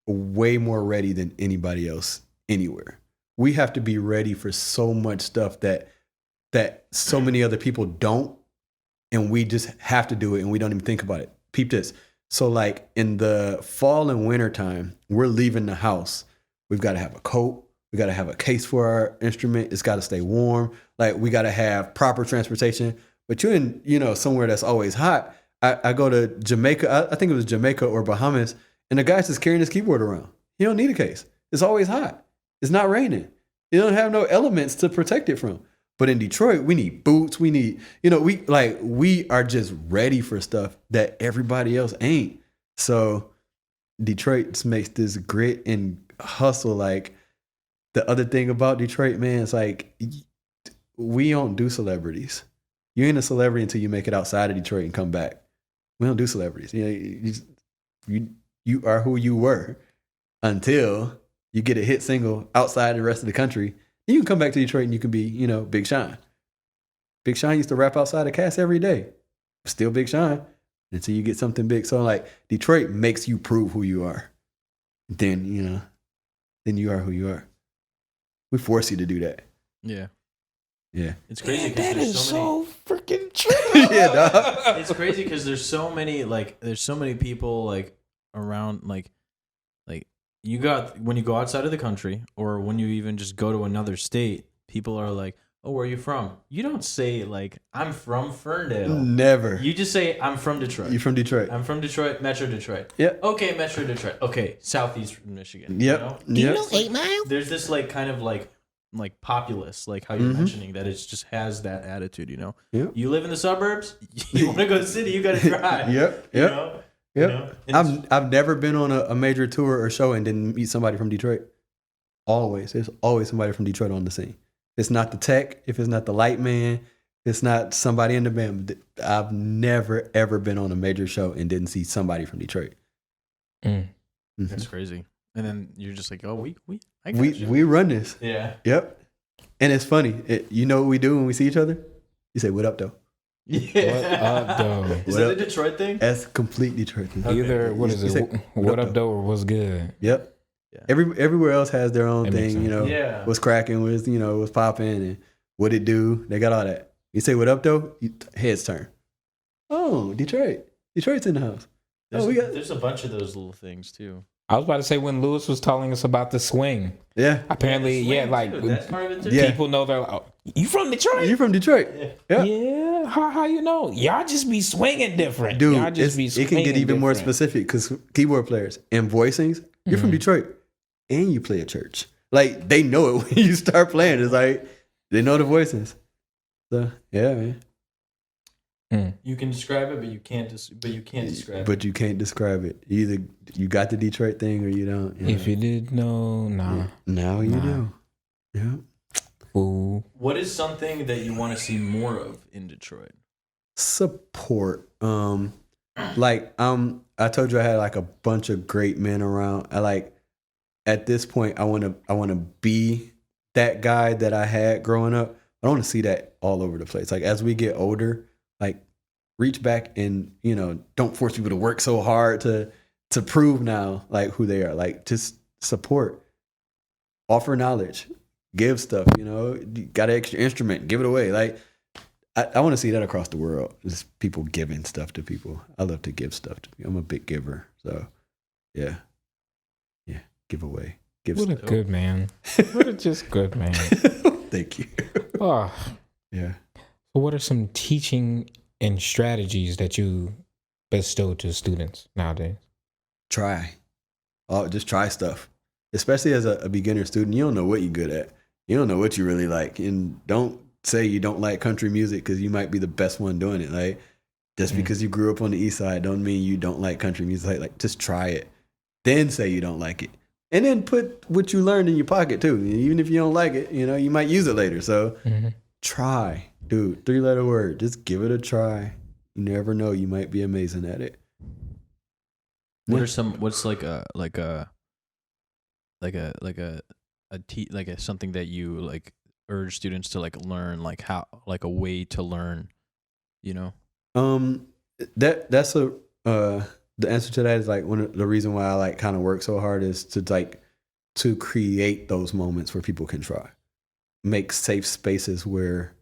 way more ready than anybody else anywhere. We have to be ready for so much stuff that so many other people don't, and we just have to do it, and we don't even think about it. Peep this. So like in the fall and winter time, we're leaving the house. We've got to have a coat. We got to have a case for our instrument. It's got to stay warm. Like we got to have proper transportation. But you're in, somewhere that's always hot. I go to Jamaica. I think it was Jamaica or Bahamas, and the guy's just carrying his keyboard around. He don't need a case. It's always hot. It's not raining. You don't have no elements to protect it from. But in Detroit, we need boots. We need, we are just ready for stuff that everybody else ain't. So Detroit just makes this grit and hustle. Like the other thing about Detroit, man, it's like we don't do celebrities. You ain't a celebrity until you make it outside of Detroit and come back. We don't do celebrities. You are who you were until you get a hit single outside the rest of the country. You can come back to Detroit and you can be, Big Sean. Big Sean used to rap outside of Cass every day. Still Big Sean until you get something big. So like Detroit makes you prove who you are. Then you are who you are. We force you to do that. Yeah. Yeah. It's crazy because that there's is so many. so freaking true. Yeah, dog. It's crazy because there's so many people like around like when you go outside of the country, or when you even just go to another state, people are like, "Oh, where are you from?" You don't say like, "I'm from Ferndale." Never. You just say, "I'm from Detroit." You from Detroit? I'm from Detroit, Metro Detroit. Yep. Okay, Metro Detroit. Okay, Southeast Michigan. Yep. You know? Do you know 8 Mile? There's this like kind of like populace, like how you're mentioning that it just has that attitude. You know, you live in the suburbs. You want to go to the city, you got to drive. Yep. You know? Yep. You know? I've never been on a major tour or show and didn't meet somebody from Detroit. Always. There's always somebody from Detroit on the scene. It's not the tech. If it's not the light man, it's not somebody in the band. I've never, ever been on a major show and didn't see somebody from Detroit. That's crazy. And then you're just like, oh, we run this. Yeah. Yep. And it's funny. You know what we do when we see each other? You say, "What up, though?" Yeah. What up, though? Is that a Detroit thing? That's complete Detroit thing. Either what is You it? say, What up, though, or what's good? Yep. Yeah. Everywhere else has their own That makes thing. You sense. know, what's cracking, what's popping, and what it do. They got all that. You say, "What up, though?" Heads turn. Oh, Detroit. Detroit's in the house. There's a bunch of those little things too. I was about to say when Lewis was telling us about the swing. Yeah. Apparently, That's part of it too. Yeah. people know they're like, "Oh, you from Detroit?" You from Detroit? Yeah. Yeah. How you know? Y'all just be swinging different. Dude, Y'all just be it swinging can get even more different. specific because keyboard players and voicings, you're from Detroit and you play at church. Like, they know it when you start playing. It's like, they know the voicings. So, yeah, man. You can describe it, but you can't. Describe it. But you can't describe it. Either you got the Detroit thing or you don't. You know? If you did know, nah. Now you know. Yeah. Fool. What is something that you want to see more of in Detroit? Support. I told you I had like a bunch of great men around. At this point I want to be that guy that I had growing up. I don't want to see that all over the place. Like, as we get older, like, reach back and, don't force people to work so hard to prove now like who they are. Like, just support, offer knowledge, give stuff, you got an extra instrument, give it away. Like, I want to see that across the world. Just people giving stuff to people. I love to give stuff to people. I'm a big giver. So yeah. Give away. Give What a stuff. good man. What a just good man. Thank you. Oh. Yeah. So what are some teaching and strategies that you bestow to students nowadays? Try. Just try stuff. Especially as a beginner student, you don't know what you're good at. You don't know what you really like. And don't say you don't like country music because you might be the best one doing it. Like, just because you grew up on the east side don't mean you don't like country music. Like, just try it. Then say you don't like it. And then put what you learned in your pocket too. Even if you don't like it, you might use it later. So try. Dude, 3-letter word. Just give it a try. You never know. You might be amazing at it. What's something that you like urge students to like learn, like how, like a way to learn, That's the answer to that is like one of the reason why I like kind of work so hard is to create those moments where people can try, make safe spaces where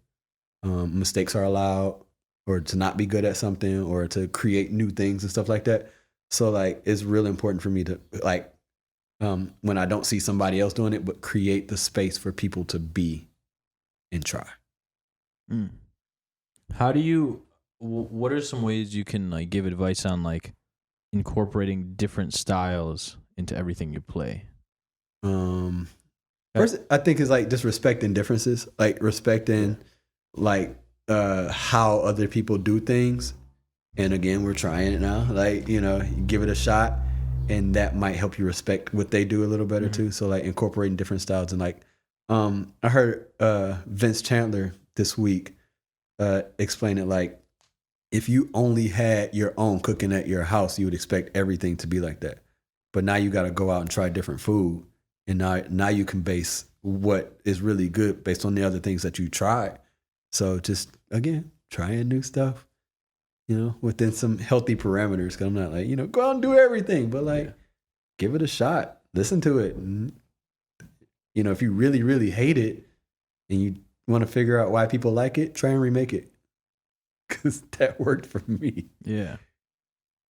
mistakes are allowed, or to not be good at something, or to create new things and stuff like that. So like, it's really important for me to like, when I don't see somebody else doing it, but create the space for people to be and try. What are some ways you can like give advice on like incorporating different styles into everything you play? First, I think it's like just respecting differences, like respecting like how other people do things. And again, we're trying it now. Like, give it a shot, and that might help you respect what they do a little better too. So like incorporating different styles, and like I heard Vince Chandler this week explain it like, if you only had your own cooking at your house, you would expect everything to be like that. But now you got to go out and try different food. And now you can base what is really good based on the other things that you tried. So just, again, trying new stuff, within some healthy parameters. Cause I'm not like, go out and do everything, but like, give it a shot, listen to it. And, if you really, really hate it and you want to figure out why people like it, try and remake it. Cause that worked for me. Yeah.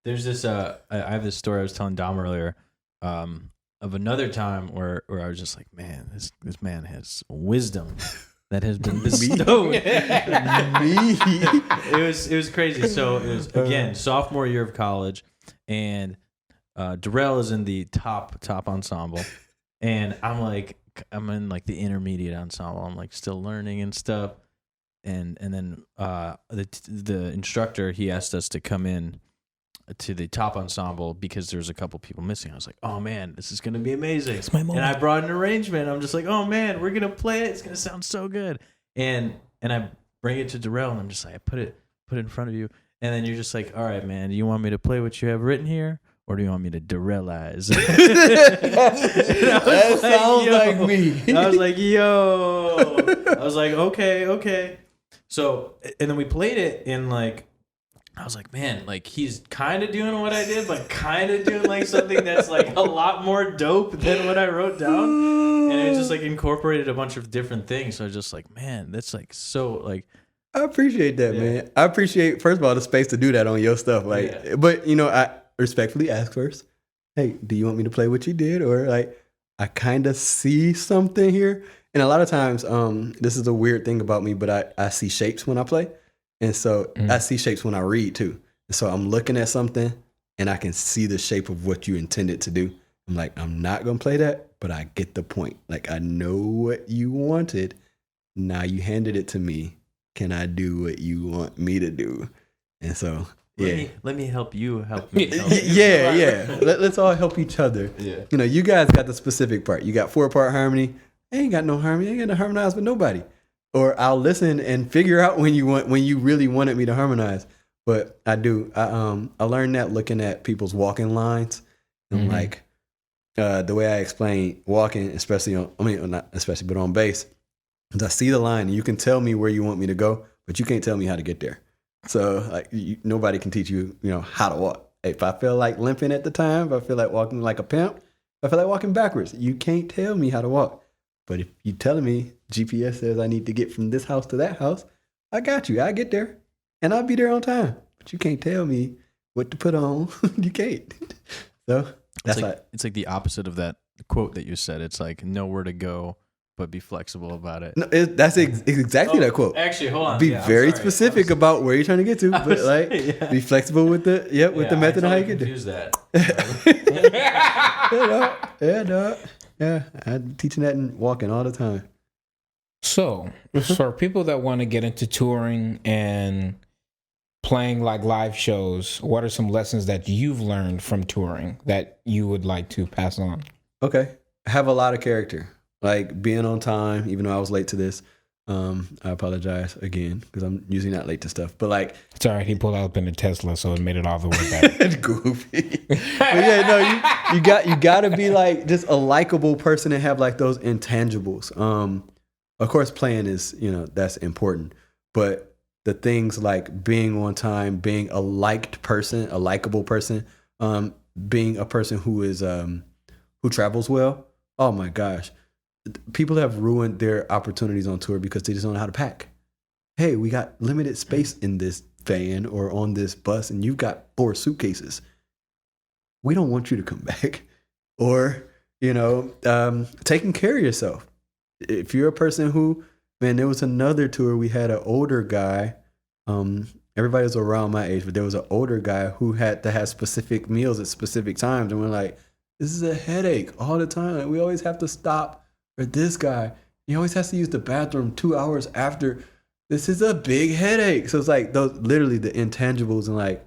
There's this, I have this story I was telling Dom earlier. of another time where I was just like, man, this man has wisdom that has been bestowed. Me. It was crazy. So it was again sophomore year of college, and Darell is in the top ensemble, and I'm in like the intermediate ensemble. I'm like still learning and stuff, and then the instructor, he asked us to come in to the top ensemble because there's a couple people missing. I was like, oh man, this is gonna be amazing. It's my moment. And I brought an arrangement. I'm just like, oh man, we're gonna play it. It's gonna sound so good. And I bring it to Darell, and I'm just like, I put it in front of you, and then you're just like, all right, man, do you want me to play what you have written here, or do you want me to Darell-ize? That sounds like me. I was like, yo. I was like, okay. So, and then we played it in like, I was like, man, like he's kind of doing what I did, but kind of doing like something that's like a lot more dope than what I wrote down. And it just like incorporated a bunch of different things. So I was just like, man, that's like so like. I appreciate that, man. I appreciate, first of all, the space to do that on your stuff. Like, but you know, I respectfully ask first, hey, do you want me to play what you did? Or like, I kind of see something here. And a lot of times, this is a weird thing about me, but I see shapes when I play. And so I see shapes when I read too. And so I'm looking at something and I can see the shape of what you intended to do. I'm like, I'm not going to play that, but I get the point. Like, I know what you wanted. Now you handed it to me. Can I do what you want me to do? And so, Let me help you help me. Yeah. Let's all help each other. Yeah. You know, you guys got the specific part. You got 4-part harmony. I ain't got no harmony. I ain't got to harmonize with nobody. Or I'll listen and figure out when you really wanted me to harmonize. But I do. I learned that looking at people's walking lines. And like the way I explain walking, especially not especially, but on bass, is I see the line and you can tell me where you want me to go, but you can't tell me how to get there. So like nobody can teach you, how to walk. If I feel like limping at the time, if I feel like walking like a pimp, if I feel like walking backwards, you can't tell me how to walk. But if you're telling me GPS says I need to get from this house to that house, I got you. I get there and I'll be there on time. But you can't tell me what to put on. You can't. So that's it's like the opposite of that quote that you said. It's like know where to go, but be flexible about it. No, that's exactly that quote. Actually, hold on. Be very specific about where you're trying to get to, but like be flexible with the the method of how you get there. That. Yeah, I'm teaching that and walking all the time. So, for people that want to get into touring and playing like live shows, what are some lessons that you've learned from touring that you would like to pass on? Okay. Have a lot of character. Like being on time, even though I was late to this. I apologize again because I'm usually not late to stuff. But like, it's all right. He pulled up in a Tesla, so it made it all the way back. It's goofy. But yeah, no, you got to be like just a likable person and have like those intangibles. Of course, playing is that's important, but the things like being on time, being a liked person, a likable person, being a person who is who travels well. Oh my gosh. People have ruined their opportunities on tour because they just don't know how to pack. Hey, we got limited space in this van or on this bus and you've got 4 suitcases. We don't want you to come back. Or, taking care of yourself. If you're a person who, man, there was another tour, we had an older guy. Everybody was around my age, but there was an older guy who had to have specific meals at specific times. And we're like, this is a headache all the time. Like, we always have to stop. Or this guy, he always has to use the bathroom 2 hours after. This is a big headache. So it's like those literally the intangibles and like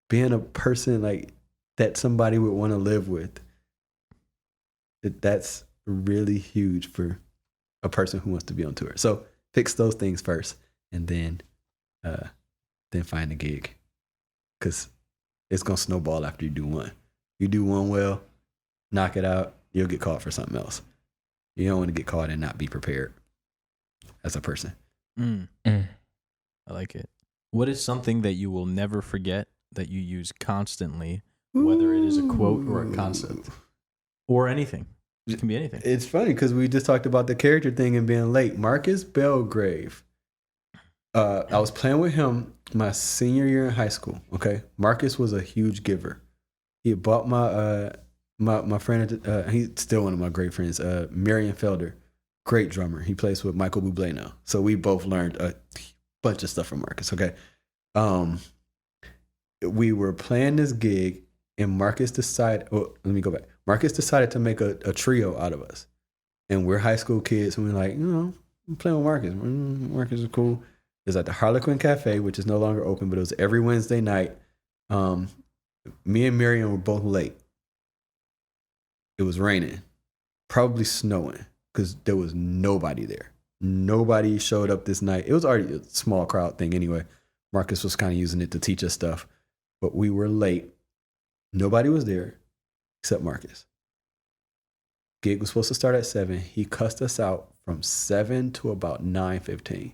being a person like that somebody would want to live with. That's really huge for a person who wants to be on tour. So fix those things first and then find a gig. Because it's gonna snowball after you do one. You do one well, knock it out, you'll get called for something else. You don't want to get caught and not be prepared as a person. I like it. What is something that you will never forget that you use constantly, whether it is a quote or a concept or anything? It can be anything. It's funny because we just talked about the character thing and being late. Marcus Belgrave. I was playing with him my senior year in high school. Okay. Marcus was a huge giver. He bought my my friend, he's still one of my great friends, Marion Felder, great drummer. He plays with Michael Bublé now. So we both learned a bunch of stuff from Marcus, okay? We were playing this gig, and Marcus decided, let me go back. Marcus decided to make a trio out of us. And we're high school kids, and we're like, I'm playing with Marcus. Marcus is cool. It's at the Harlequin Cafe, which is no longer open, but it was every Wednesday night. Me and Marion were both late. It was raining, probably snowing, because there was nobody there. Nobody showed up this night. It was already a small crowd thing anyway. Marcus was kind of using it to teach us stuff, but we were late. Nobody was there except Marcus. Gig was supposed to start at 7. He cussed us out from 7 to about 9:15.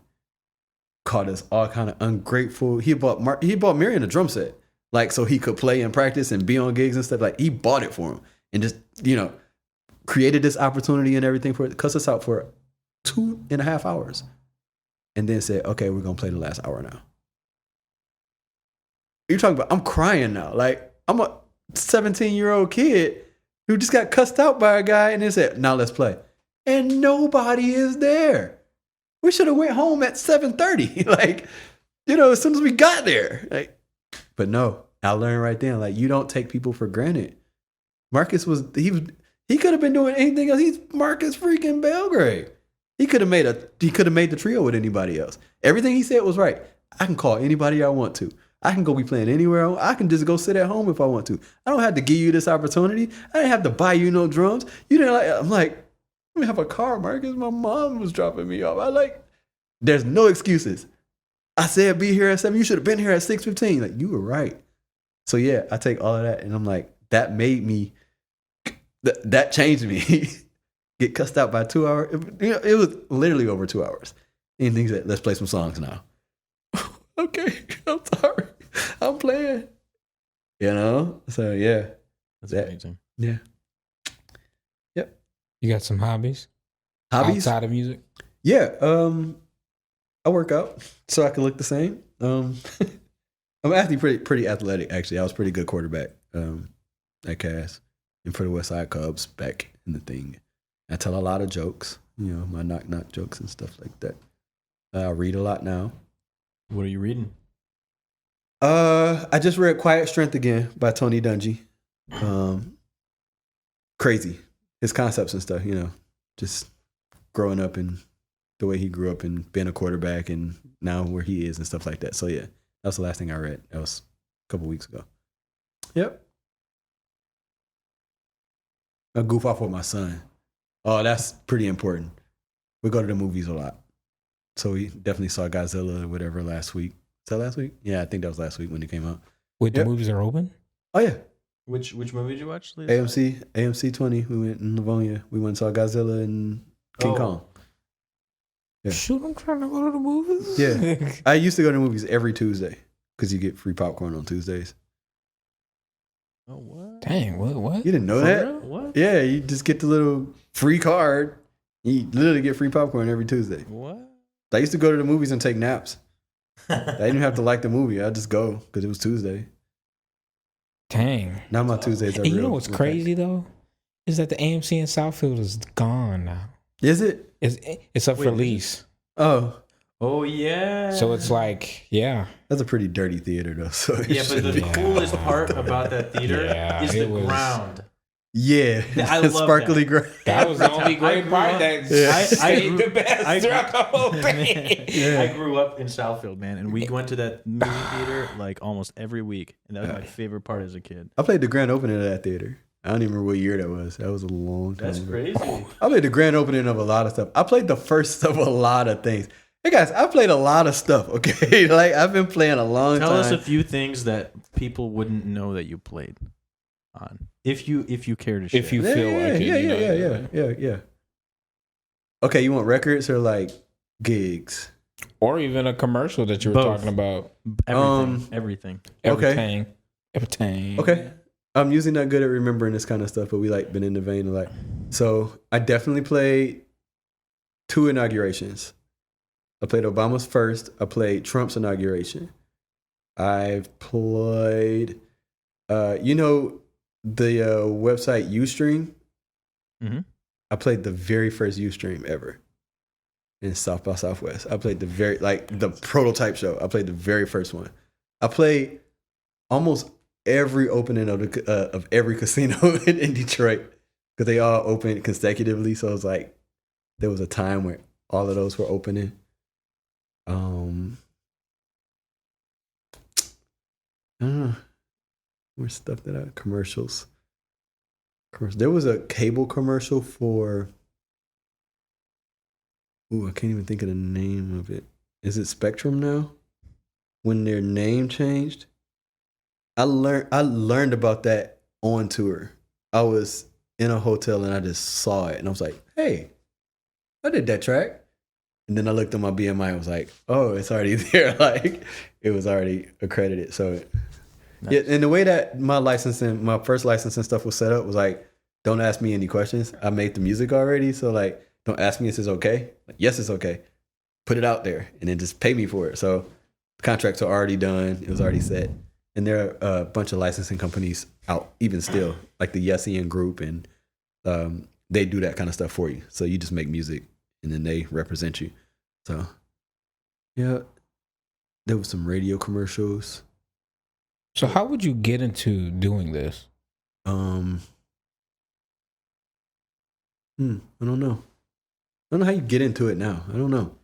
Called us all kind of ungrateful. He bought Marion a drum set, like so he could play and practice and be on gigs and stuff. Like he bought it for him and just created this opportunity and everything for it. Cussed us out for 2.5 hours, and then said, "Okay, we're gonna play the last hour now." You're talking about? I'm crying now. Like I'm a 17-year-old kid who just got cussed out by a guy, and then said, "Now let's play," and nobody is there. We should have went home at 7:30. Like, as soon as we got there. Like, but no, I learned right then. Like, you don't take people for granted. Marcus he could have been doing anything else. He's Marcus freaking Belgrade. He could have made the trio with anybody else. Everything he said was right. I can call anybody I want to. I can go be playing anywhere. I can just go sit at home if I want to. I don't have to give you this opportunity. I didn't have to buy you no drums. You didn't like. I'm like, let me have a car, Marcus. My mom was dropping me off. There's no excuses. I said be here at 7. You should have been here at 6:15. Like, you were right. So yeah, I take all of that, and I'm like, that made me. That changed me. Get cussed out by 2 hours. It was literally over 2 hours. And he said, "Let's play some songs now." Okay, I'm sorry. I'm playing. So yeah. That's amazing. Yeah. Yep. You got some hobbies? Hobbies? Outside of music? Yeah. I work out so I can look the same. I'm actually pretty athletic, actually. I was pretty good quarterback at Cass and for the West Side Cubs back in the thing. I tell a lot of jokes, my knock jokes and stuff like that. I read a lot now. What are you reading? I just read Quiet Strength again by Tony Dungy. Crazy. His concepts and stuff, just growing up and the way he grew up and being a quarterback and now where he is and stuff like that. So yeah, that was the last thing I read. That was a couple weeks ago. Yep. I goof off with my son. Oh, that's pretty important. We go to the movies a lot. So we definitely saw Godzilla or whatever last week. Is that last week? Yeah, I think that was last week when it came out. Wait, the movies are open? Oh yeah. Which movie did you watch? AMC 20. We went in Livonia. We went and saw Godzilla and King Kong. Yeah. Shoot, I'm trying to go to the movies. Yeah. I used to go to the movies every Tuesday because you get free popcorn on Tuesdays. Oh, what? Dang, what? You didn't know For that? real? What? Yeah, you just get the little free card. You literally get free popcorn every Tuesday. What? I used to go to the movies and take naps. I didn't even have to like the movie. I'd just go because it was Tuesday. Dang. Now my Tuesdays are And real. you know what's crazy, though? Is that the AMC in Southfield is gone now. Is it? It's up for lease. Oh. Oh, yeah. So it's like, yeah. That's a pretty dirty theater, though. So Yeah, but the coolest part about that theater is the ground. Yeah. I love sparkly ground. That was the only great part that stayed the best throughout the whole thing. Yeah. I grew up in Southfield, man, and we went to that movie theater like almost every week, and that was my favorite part as a kid. I played the grand opening of that theater. I don't even remember what year that was. That was a long time That's ago. crazy. I played the grand opening of a lot of stuff. I played the first of a lot of things. Hey guys, I played a lot of stuff, okay? Like I've been playing a long time. Tell us a few things that people wouldn't know that you played on. If you care to share. If you feel like it. Yeah. Okay, you want records or like gigs? Or even a commercial that you were Both. talking about. Everything. Okay. Everything. Okay. I'm usually not good at remembering this kind of stuff, but we like been in the vein of like. So I definitely played 2 inaugurations. I played Obama's first. I played Trump's inauguration. I've played, the website Ustream. Mm-hmm. I played the very first Ustream ever in South by Southwest. I played the prototype show. I played the very first one. I played almost every opening of every casino in Detroit because they all opened consecutively. So it was like there was a time where all of those were opening. I don't know. More stuff commercials. There was a cable commercial for. Ooh, I can't even think of the name of it. Is it Spectrum now? When their name changed, I learned about that on tour. I was in a hotel and I just saw it and I was like, "Hey, I did that track." And then I looked at my BMI and was like, "Oh, it's already there." Like it was already accredited. So nice. Yeah, and the way that my first licensing stuff was set up was like, don't ask me any questions. I made the music already, so like, don't ask me if it's okay. Like, yes, it's okay. Put it out there and then just pay me for it. So the contracts are already done. It was already set. And there are a bunch of licensing companies out even still, like the Yesian Group, and they do that kind of stuff for you. So you just make music and then they represent you. So yeah, there was some radio commercials. So how would you get into doing this? I don't know. I don't know how you get into it now. I don't know.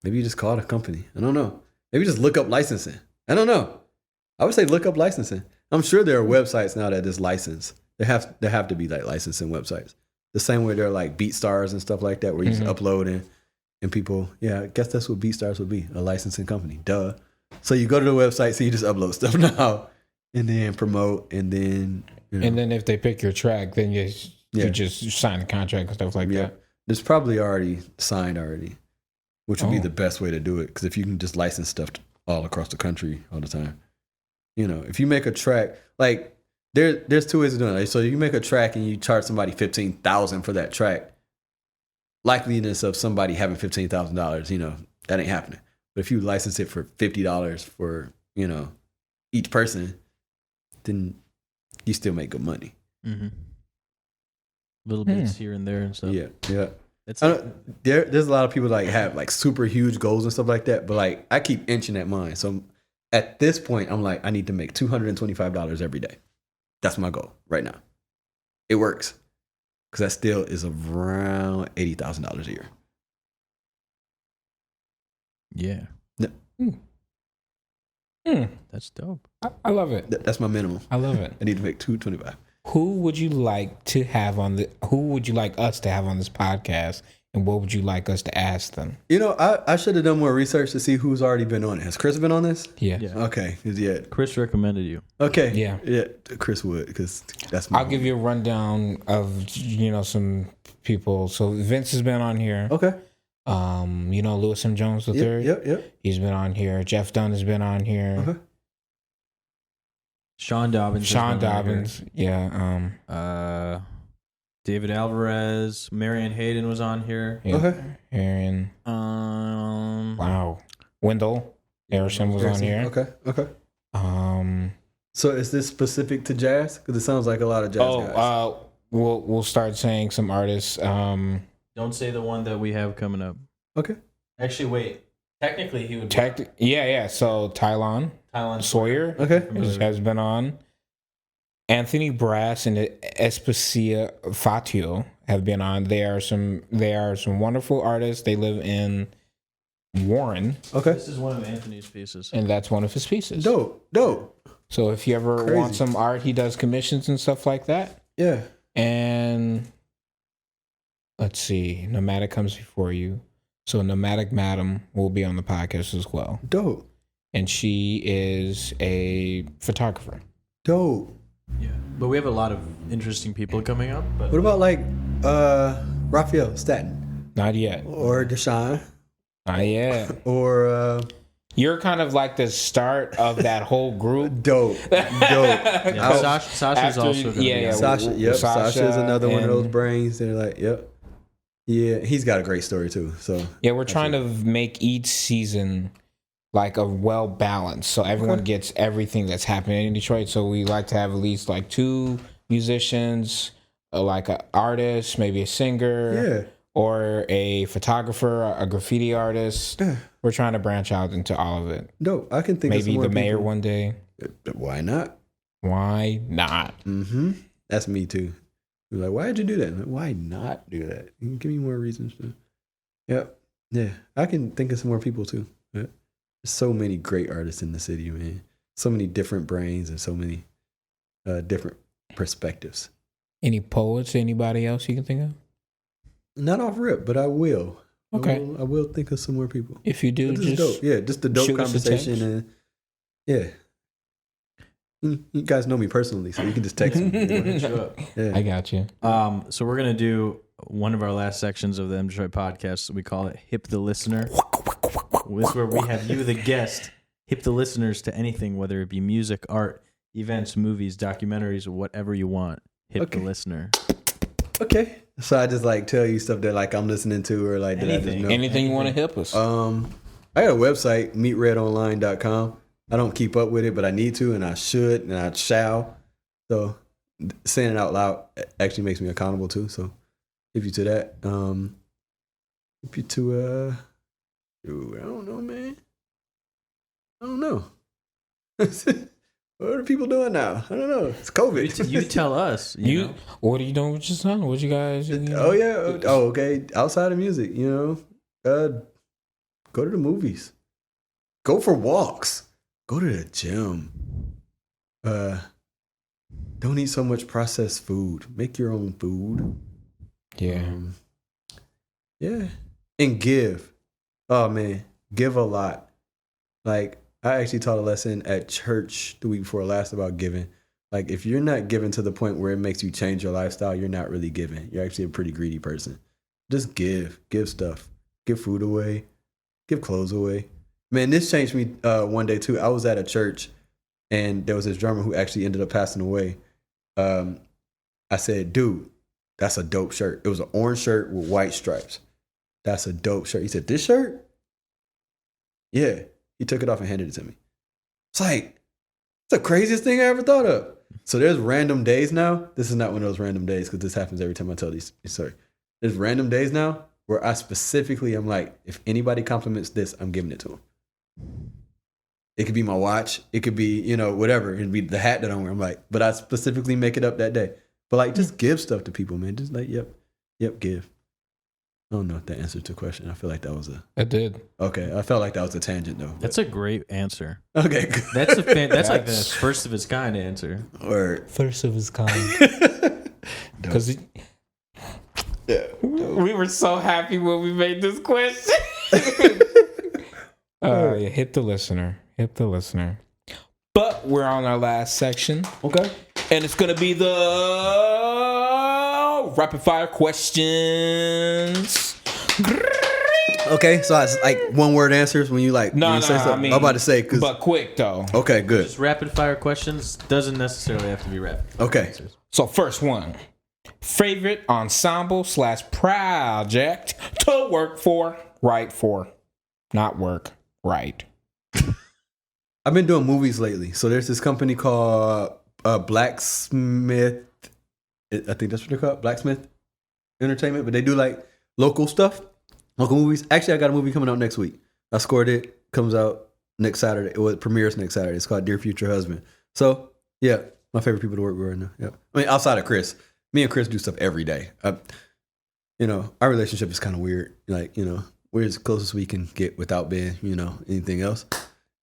Maybe you just call it a company. I don't know. Maybe just look up licensing. I don't know. I would say look up licensing. I'm sure there are websites now that just license. There have to be like licensing websites. The same way there are like BeatStars and stuff like that where you just upload and people, yeah, I guess that's what BeatStars would be, a licensing company. Duh. So you go to the website, so you just upload stuff now and then promote and then, you know. And then if they pick your track, then you just sign a contract and stuff like that. It's probably already signed already, which would be the best way to do it. Because if you can just license stuff all across the country all the time, you know, if you make a track, like there's two ways of doing it. So you make a track and you charge somebody $15,000 for that track. Likeliness of somebody having $15,000, you know, that ain't happening. But if you license it for $50 for, you know, each person, then you still make good money. Mm-hmm. Little bits here and there and stuff. Yeah. There's a lot of people like have like super huge goals and stuff like that, but like I keep inching at mine. So at this point, I'm like, I need to make $225 every day. That's my goal right now. It works because that still is around $80,000 a year. Yeah. That's dope. I love it. That's my minimum. I love it. I need to make $225. Who would you like to have who would you like us to have on this podcast, and what would you like us to ask them? You know, I should have done more research to see who's already been on it. Has Chris been on this? Yeah. Okay. Yeah. Chris recommended you. Okay. Yeah. Chris would, because that's my I'll give you a rundown of, you know, some people. So Vince has been on here. Okay. You know, Louis M. Jones III. Yep. He's been on here. Jeff Dunn has been on here. Okay. Sean Dobbins. Yeah. David Alvarez. Marianne Hayden was on here. Yeah. Okay. Aaron. Wow. Wendell Harrison was on here. Okay. So is this specific to jazz? Because it sounds like a lot of jazz guys. We'll start saying some artists. Don't say the one that we have coming up. Okay. Actually, wait. Technically, he would. Yeah. So Tylon Sawyer. Okay. Has been on. Anthony Brass and Especia Fatio have been on. They are some wonderful artists. They live in Warren. Okay. This is one of Anthony's pieces. And that's one of his pieces. Dope. So if you ever want some art, he does commissions and stuff like that. Yeah. And let's see, Nomadic comes before you. So Nomadic Madam will be on the podcast as well. Dope. And she is a photographer. Dope. Yeah. But we have a lot of interesting people coming up. But what about like Raphael Staten? Not yet. Or Deshaun? Not yet. Or you're kind of like the start of that whole group. Dope. Yeah, Sasha's also going to be on. Sasha. Yep. Sasha's another one of those brains. They're like, yep. Yeah, he's got a great story too. So yeah, we're trying to make each season like a well balanced, so everyone gets everything that's happening in Detroit. So we like to have at least like 2 musicians, like an artist, maybe a singer, or a photographer, a graffiti artist. Yeah. We're trying to branch out into all of it. No, I can think of some Maybe more the mayor people. one day. Why not? Why not? Mm-hmm. That's me too. You're like, why did you do that? Like, why not do that? You can give me more reasons to. Yep. Yeah. I can think of some more people too. Yeah. There's so many great artists in the city, man. So many different brains and so many different perspectives. Any poets? Anybody else you can think of? Not off rip, but I will. Okay. I will think of some more people. If you do, Just dope. Yeah, just the dope shoot us a conversation and yeah. You guys know me personally, so you can just text me. Yeah. I got you. So we're gonna do one of our last sections of the MDetroit podcast. We call it "Hip the Listener." This is where we have you, the guest, hip the listeners to anything, whether it be music, art, events, movies, documentaries, or whatever you want. Hip the listener. Okay. So I just like tell you stuff that like I'm listening to or like that I just know. Anything you want to hip us? I got a website, meetredonline.com. I don't keep up with it, but I need to, and I should, and I shall. So saying it out loud actually makes me accountable too. So if you to that, if you to I don't know, man. I don't know. What are people doing now? I don't know. It's COVID. You tell us. You know? What are you doing with your son? What you guys? Oh yeah. Oh okay. Outside of music, go to the movies. Go for walks. Go to the gym. Don't eat so much processed food. Make your own food. Yeah. Yeah. And give. Oh man, give a lot. Like I actually taught a lesson at church the week before last about giving. Like if you're not giving to the point where it makes you change your lifestyle, you're not really giving. You're actually a pretty greedy person. Just give stuff. Give food away. Give clothes away. Man, this changed me one day too. I was at a church and there was this drummer who actually ended up passing away. I said, dude, that's a dope shirt. It was an orange shirt with white stripes. That's a dope shirt. He said, this shirt? Yeah. He took it off and handed it to me. It's like, it's the craziest thing I ever thought of. So there's random days now. This is not one of those random days because this happens every time I tell these stories. There's random days now where I specifically am like, if anybody compliments this, I'm giving it to them. It could be my watch. It could be, whatever. It'd be the hat that I'm wearing. I'm like, but I specifically make it up that day. But like, just give stuff to people, man. Just like, yep, give. I don't know if that answers the question. I feel like that was It did. Okay, I felt like that was a tangent though. That's a great answer. Okay, good. That's like the first of its kind answer. Or First of his kind. Because we were so happy when we made this question. Hit the listener. Hit the listener. But we're on our last section. Okay. And it's going to be the rapid fire questions. Okay, so it's like one word answers when you like. No, say something. I mean, I'm about to say but quick though. Okay, good. Just rapid fire questions doesn't necessarily have to be rapid. Okay. Answers. So first one, favorite ensemble/project to work for, write for, not work, write. I've been doing movies lately. So there's this company called Blacksmith. I think that's what they're called, Blacksmith Entertainment. But they do like local stuff, local movies. Actually, I got a movie coming out next week. I scored it. Comes out next Saturday. It premieres next Saturday. It's called Dear Future Husband. So yeah, my favorite people to work with right now. Yeah, I mean outside of Chris, me and Chris do stuff every day. Our relationship is kind of weird. Like we're as close as we can get without being anything else.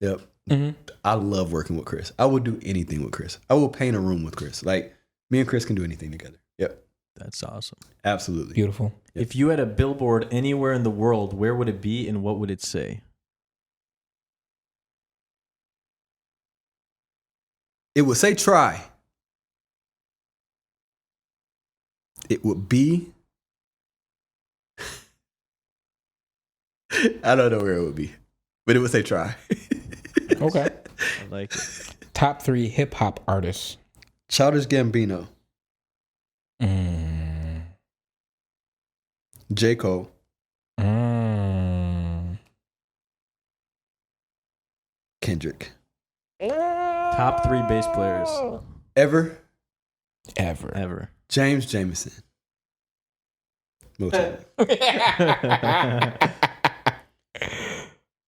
Yep. Mm-hmm. I love working with Chris. I would do anything with Chris. I will paint a room with Chris. Like me and Chris can do anything together. Yep. That's awesome. Absolutely. Beautiful. Yep. If you had a billboard anywhere in the world, where would it be and what would it say? It would say try. It would be. I don't know where it would be, but it would say try. Okay. I like it. Top 3 hip hop artists. Childish Gambino. J. Cole. Kendrick. Top 3 bass players. Ever? Ever. James Jameson. Motown.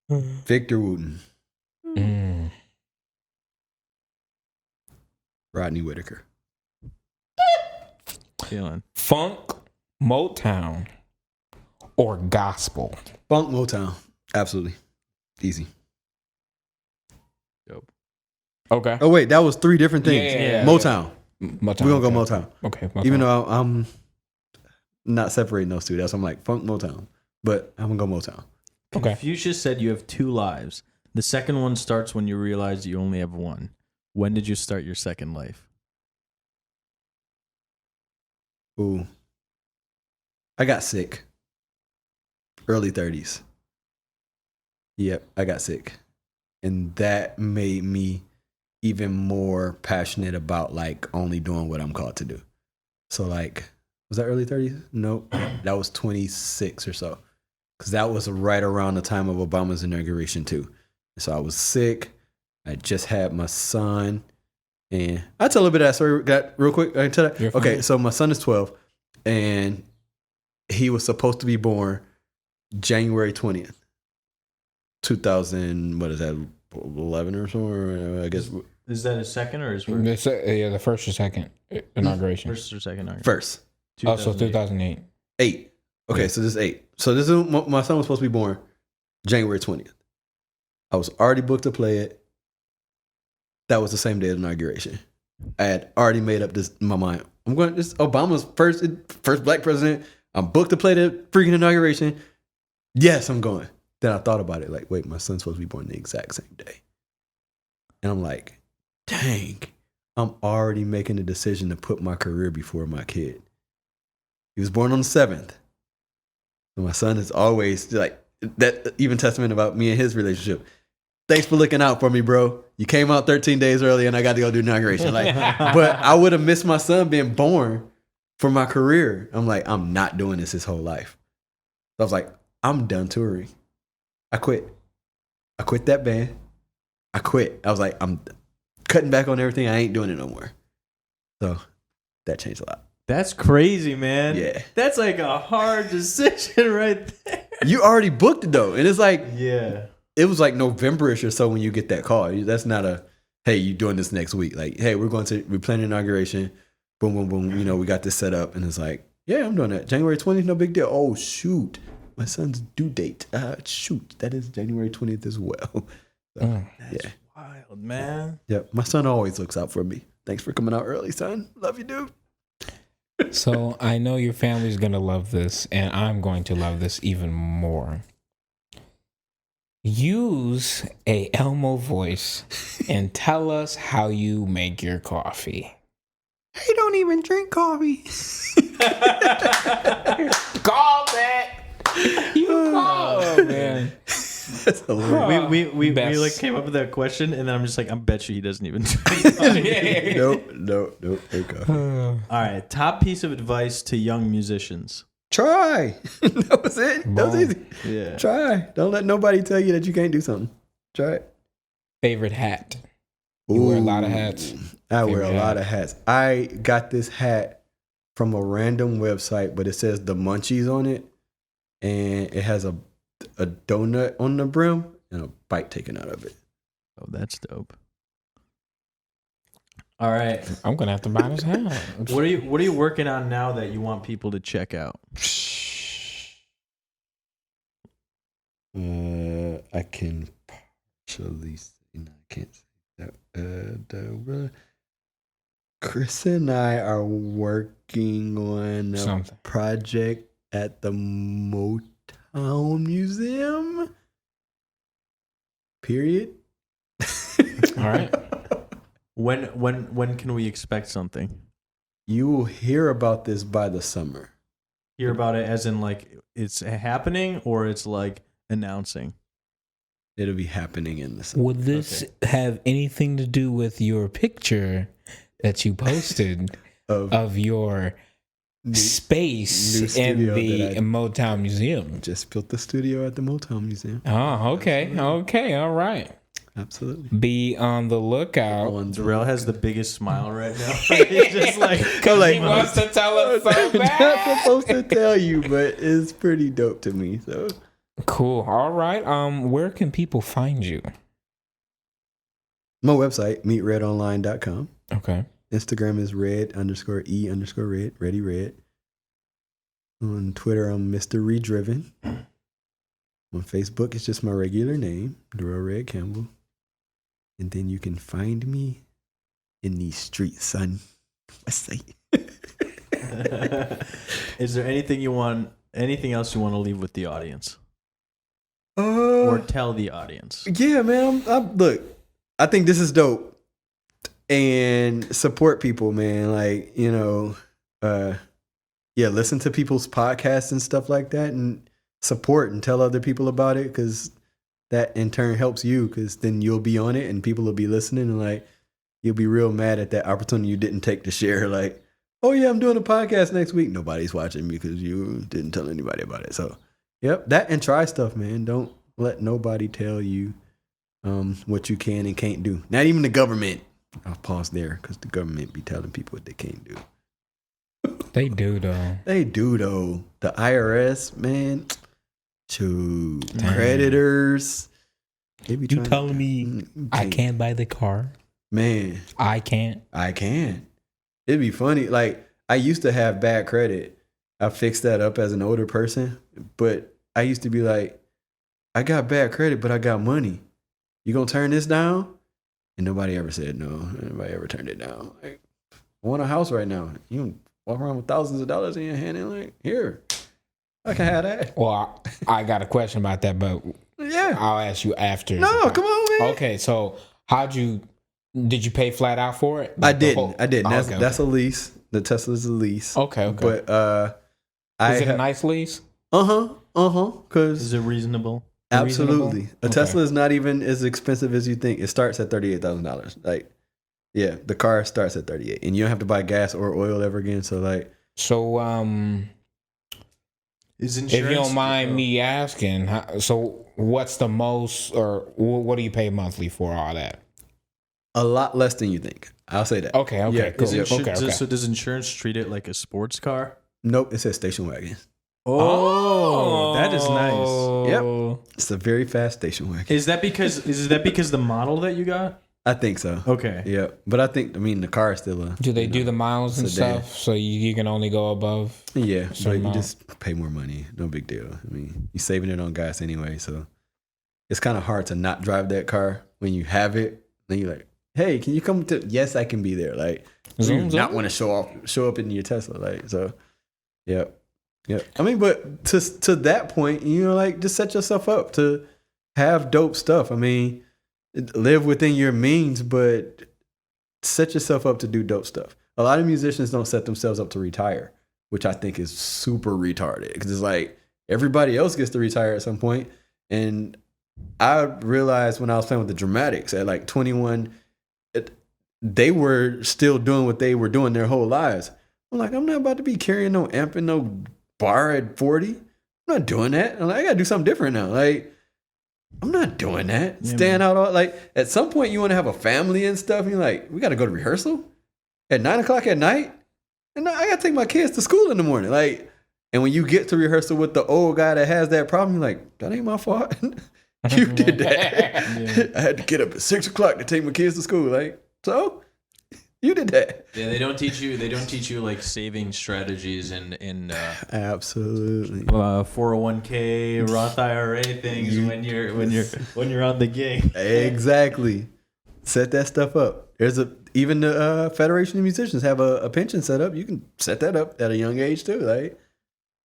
Victor Wooten. Rodney Whitaker. Feeling. Funk, Motown, or gospel? Funk, Motown. Absolutely. Easy. Dope. Okay. Oh, wait. That was 3 different things. Yeah. Motown. Motown. We're going to go Motown. Okay. Motown. Even though I'm not separating those two. That's why I'm like, funk, Motown. But I'm going to go Motown. Okay. Confucius said you have 2 lives. The second one starts when you realize you only have one. When did you start your second life? Ooh. I got sick. Early 30s. Yep, I got sick. And that made me even more passionate about like only doing what I'm called to do. So like, was that early 30s? Nope. That was 26 or so. Because that was right around the time of Obama's inauguration too. So I was sick. I just had my son. And I'll tell a bit of that story real quick. I can tell that. Okay, so my son is 12. And he was supposed to be born January 20th. 2000, what is that, 11 or so? Or I guess. Is that his second or his first? The first or second inauguration. First or second inauguration? First. Oh, so 2008. 8. Okay, yeah. So this is 8. So this is my son was supposed to be born January 20th. I was already booked to play it. That was the same day of the inauguration. I had already made up my mind. I'm going. This Obama's first black president. I'm booked to play the freaking inauguration. Yes, I'm going. Then I thought about it. Like, wait, my son's supposed to be born the exact same day, and I'm like, dang, I'm already making the decision to put my career before my kid. He was born on the 7th. And my son is always like that. Even testament about me and his relationship. Thanks for looking out for me, bro. You came out 13 days early and I got to go do inauguration. Like, but I would have missed my son being born for my career. I'm like, I'm not doing this his whole life. So I was like, I'm done touring. I quit. I quit that band. I quit. I was like, I'm cutting back on everything. I ain't doing it no more. So that changed a lot. That's crazy, man. Yeah. That's like a hard decision right there. You already booked it though. And it's like, yeah. It was like November-ish or so when you get that call. That's not a, hey, you doing this next week. Like, hey, we're planning inauguration. Boom, boom, boom. You know, we got this set up. And it's like, yeah, I'm doing that. January 20th, no big deal. Oh, shoot. My son's due date. Shoot. That is January 20th as well. So, that's wild, man. Yep. My son always looks out for me. Thanks for coming out early, son. Love you, dude. So I know your family's going to love this, and I'm going to love this even more. Use a Elmo voice and tell us how you make your coffee. I don't even drink coffee. Call that. You call, man. That's hilarious. We like came up with that question, and then I'm just like, I bet you he doesn't even drink coffee. Nope. Drink coffee. All right, top piece of advice to young musicians. Try. That was it. That was easy. Yeah. Try. Don't let nobody tell you that you can't do something. Try it. Favorite hat? You wear a lot of hats? I wear a lot of hats. I got this hat from a random website, but it says the Munchies on it. And it has a donut on the brim and a bite taken out of it. Oh, that's dope. All right. I'm gonna have to buy this hat. What are you working on now that you want people to check out? I can partially say, no, I can't say that. Chris and I are working on a project at the Motown Museum. Period. All right. When can we expect something? You will hear about this by the summer. Hear about it as in like it's happening or it's like announcing? It'll be happening in the summer. Would this have anything to do with your picture that you posted of your space in the Motown Museum? Just built the studio at the Motown Museum. Oh, okay. Okay. All right. Absolutely. Be on the lookout. Darell has the biggest smile right now. He's just like, Because he wants to tell us so I'm not bad. supposed to tell you, but it's pretty dope to me. So Cool. All right. Where can people find you? my website, meetredonline.com. Okay. Instagram is red_e_red, Ready Red. On Twitter, I'm Mr. Redriven. On Facebook, it's just my regular name, Darell Red Campbell. And then you can find me in these streets, son. I say. is there anything else you want to leave with the audience? Or tell the audience? Yeah, man. Look, I think this is dope. And support people, man. Like, listen to people's podcasts and stuff like that and support and tell other people about it, because that in turn helps you, because then you'll be on it and people will be listening, and like you'll be real mad at that opportunity you didn't take to share. Like, oh yeah, I'm doing a podcast next week. Nobody's watching because you didn't tell anybody about it. So, yep, that and try stuff, man. Don't let nobody tell you what you can and can't do. Not even the government. I'll pause there because the government be telling people what they can't do. They do, though. They do, though. The IRS, man. Creditors. They be You telling me I can't buy the car? Man. I can't. It'd be funny. Like, I used to have bad credit. I fixed that up as an older person. But I used to be like, I got bad credit, but I got money. You gonna turn this down? And nobody ever said no. Nobody ever turned it down. Like, I want a house right now. You can walk around with thousands of dollars in your hand and like, here, I can have that. Well, I got a question about that, but yeah, I'll ask you after. No, come on, man. Okay, so did you pay flat out for it? I didn't. Okay. That's a lease. The Tesla's a lease. Okay. But is it a nice lease? Because is it reasonable? Absolutely. Reasonable? A Tesla is not even as expensive as you think. It starts at $38,000. Like, yeah, the car starts at $38,000, and you don't have to buy gas or oil ever again. So, like, is insurance? If you don't mind me asking, so what's the most, or what do you pay monthly for all that? A lot less than you think. I'll say that. Okay, Yeah. cool. So does insurance treat it like a sports car? Nope, it says station wagon. Oh, that is nice. Yep, it's a very fast station wagon. Is that because the model that you got? I think so. Okay. Yeah, but the car is still a. Do they do the miles and stuff? So you can only go above? Yeah, so you just pay more money. No big deal. I mean, you're saving it on gas anyway, so it's kind of hard to not drive that car when you have it. Then you're like, hey, can you come to? Yes, I can be there. Like, you not want to show up in your Tesla. Like, so, yeah. I mean, but to that point, like, just set yourself up to have dope stuff. I mean, live within your means, but set yourself up to do dope stuff. A lot of musicians don't set themselves up to retire, which I think is super retarded, because it's like everybody else gets to retire at some point. And I realized when I was playing with the Dramatics at like 21, they were still doing what they were doing their whole lives. I'm like, I'm not about to be carrying no amp and no bar at 40. I'm not doing that. I'm like, I gotta do something different now. Like, I'm not doing that. Yeah, Staying out all, like, at some point you want to have a family and stuff. And you're like, we gotta go to rehearsal at 9:00 at night, and I gotta take my kids to school in the morning. Like, and when you get to rehearsal with the old guy that has that problem, you're like, that ain't my fault. You did that. Yeah. I had to get up at 6:00 to take my kids to school. Like, so you did that. Yeah, they don't teach you like saving strategies and absolutely 401k, Roth IRA things when you're on the gig. Exactly. Set that stuff up. Even the Federation of Musicians have a pension set up. You can set that up at a young age too. Like,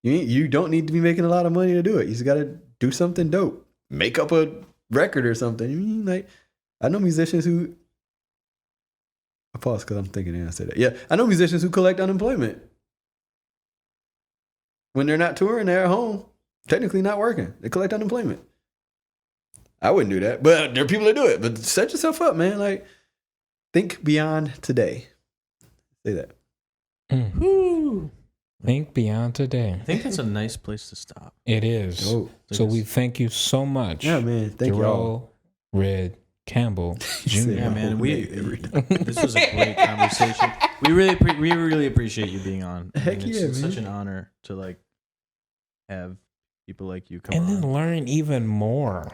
you don't need to be making a lot of money to do it. You just got to do something dope. Make up a record or something. Like, I know musicians who. I pause because I'm thinking I said that. Yeah, I know musicians who collect unemployment. When they're not touring, they're at home, technically not working. They collect unemployment. I wouldn't do that, but there are people that do it. But set yourself up, man. Like, think beyond today. Say that. Woo. Think beyond today. I think that's a nice place to stop. It is. So we thank you so much. Yeah, man. Thank you all. Red Campbell Jr. Yeah, man. Every time. This was a great conversation. We really appreciate you being on. Heck yeah, it's man. such an honor to like have people like you come And on. then learn even more.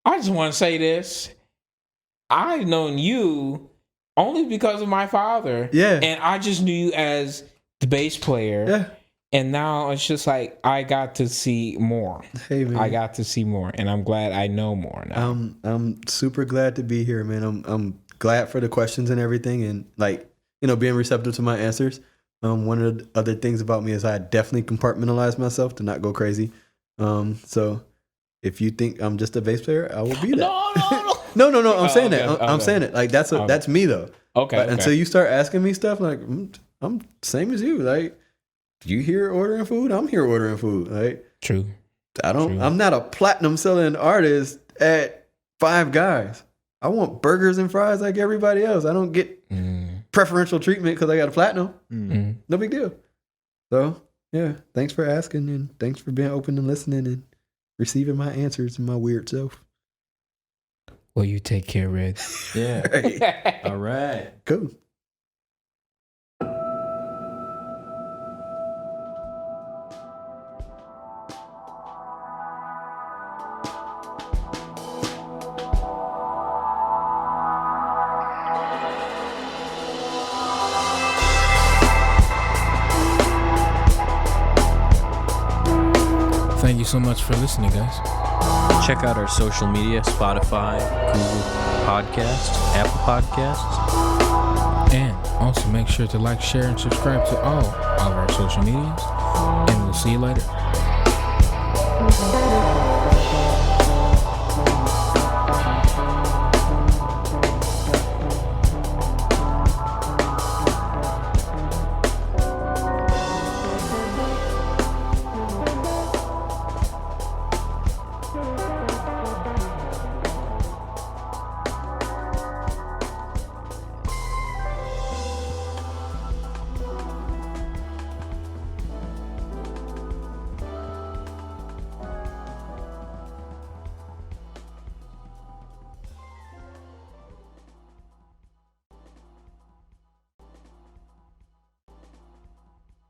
I just want to say this. I've known you only because of my father. Yeah. And I just knew you as the bass player. Yeah. And now it's just like I got to see more. Hey, man. I got to see more, and I'm glad I know more now. I'm super glad to be here, man. I'm glad for the questions and everything, and like, you know, being receptive to my answers. One of the other things about me is I definitely compartmentalize myself to not go crazy. So if you think I'm just a bass player, I will be that. No. I'm saying that. I'm saying it. Like that's me though. Okay. But until you start asking me stuff, like I'm same as you. Like you here ordering food, I'm here ordering food. Like True. I'm not a platinum selling artist at Five Guys. I want burgers and fries like everybody else. I don't get preferential treatment because I got a platinum. No big deal. So yeah, thanks for asking and thanks for being open and listening and receiving my answers and my weird self. Well, you take care, Red. Yeah. Right. All right. Cool. Thank you so much for listening, guys. Check out our social media: Spotify, Google Podcasts, Apple Podcasts. And also make sure to like, share, and subscribe to all of our social medias. And we'll see you later.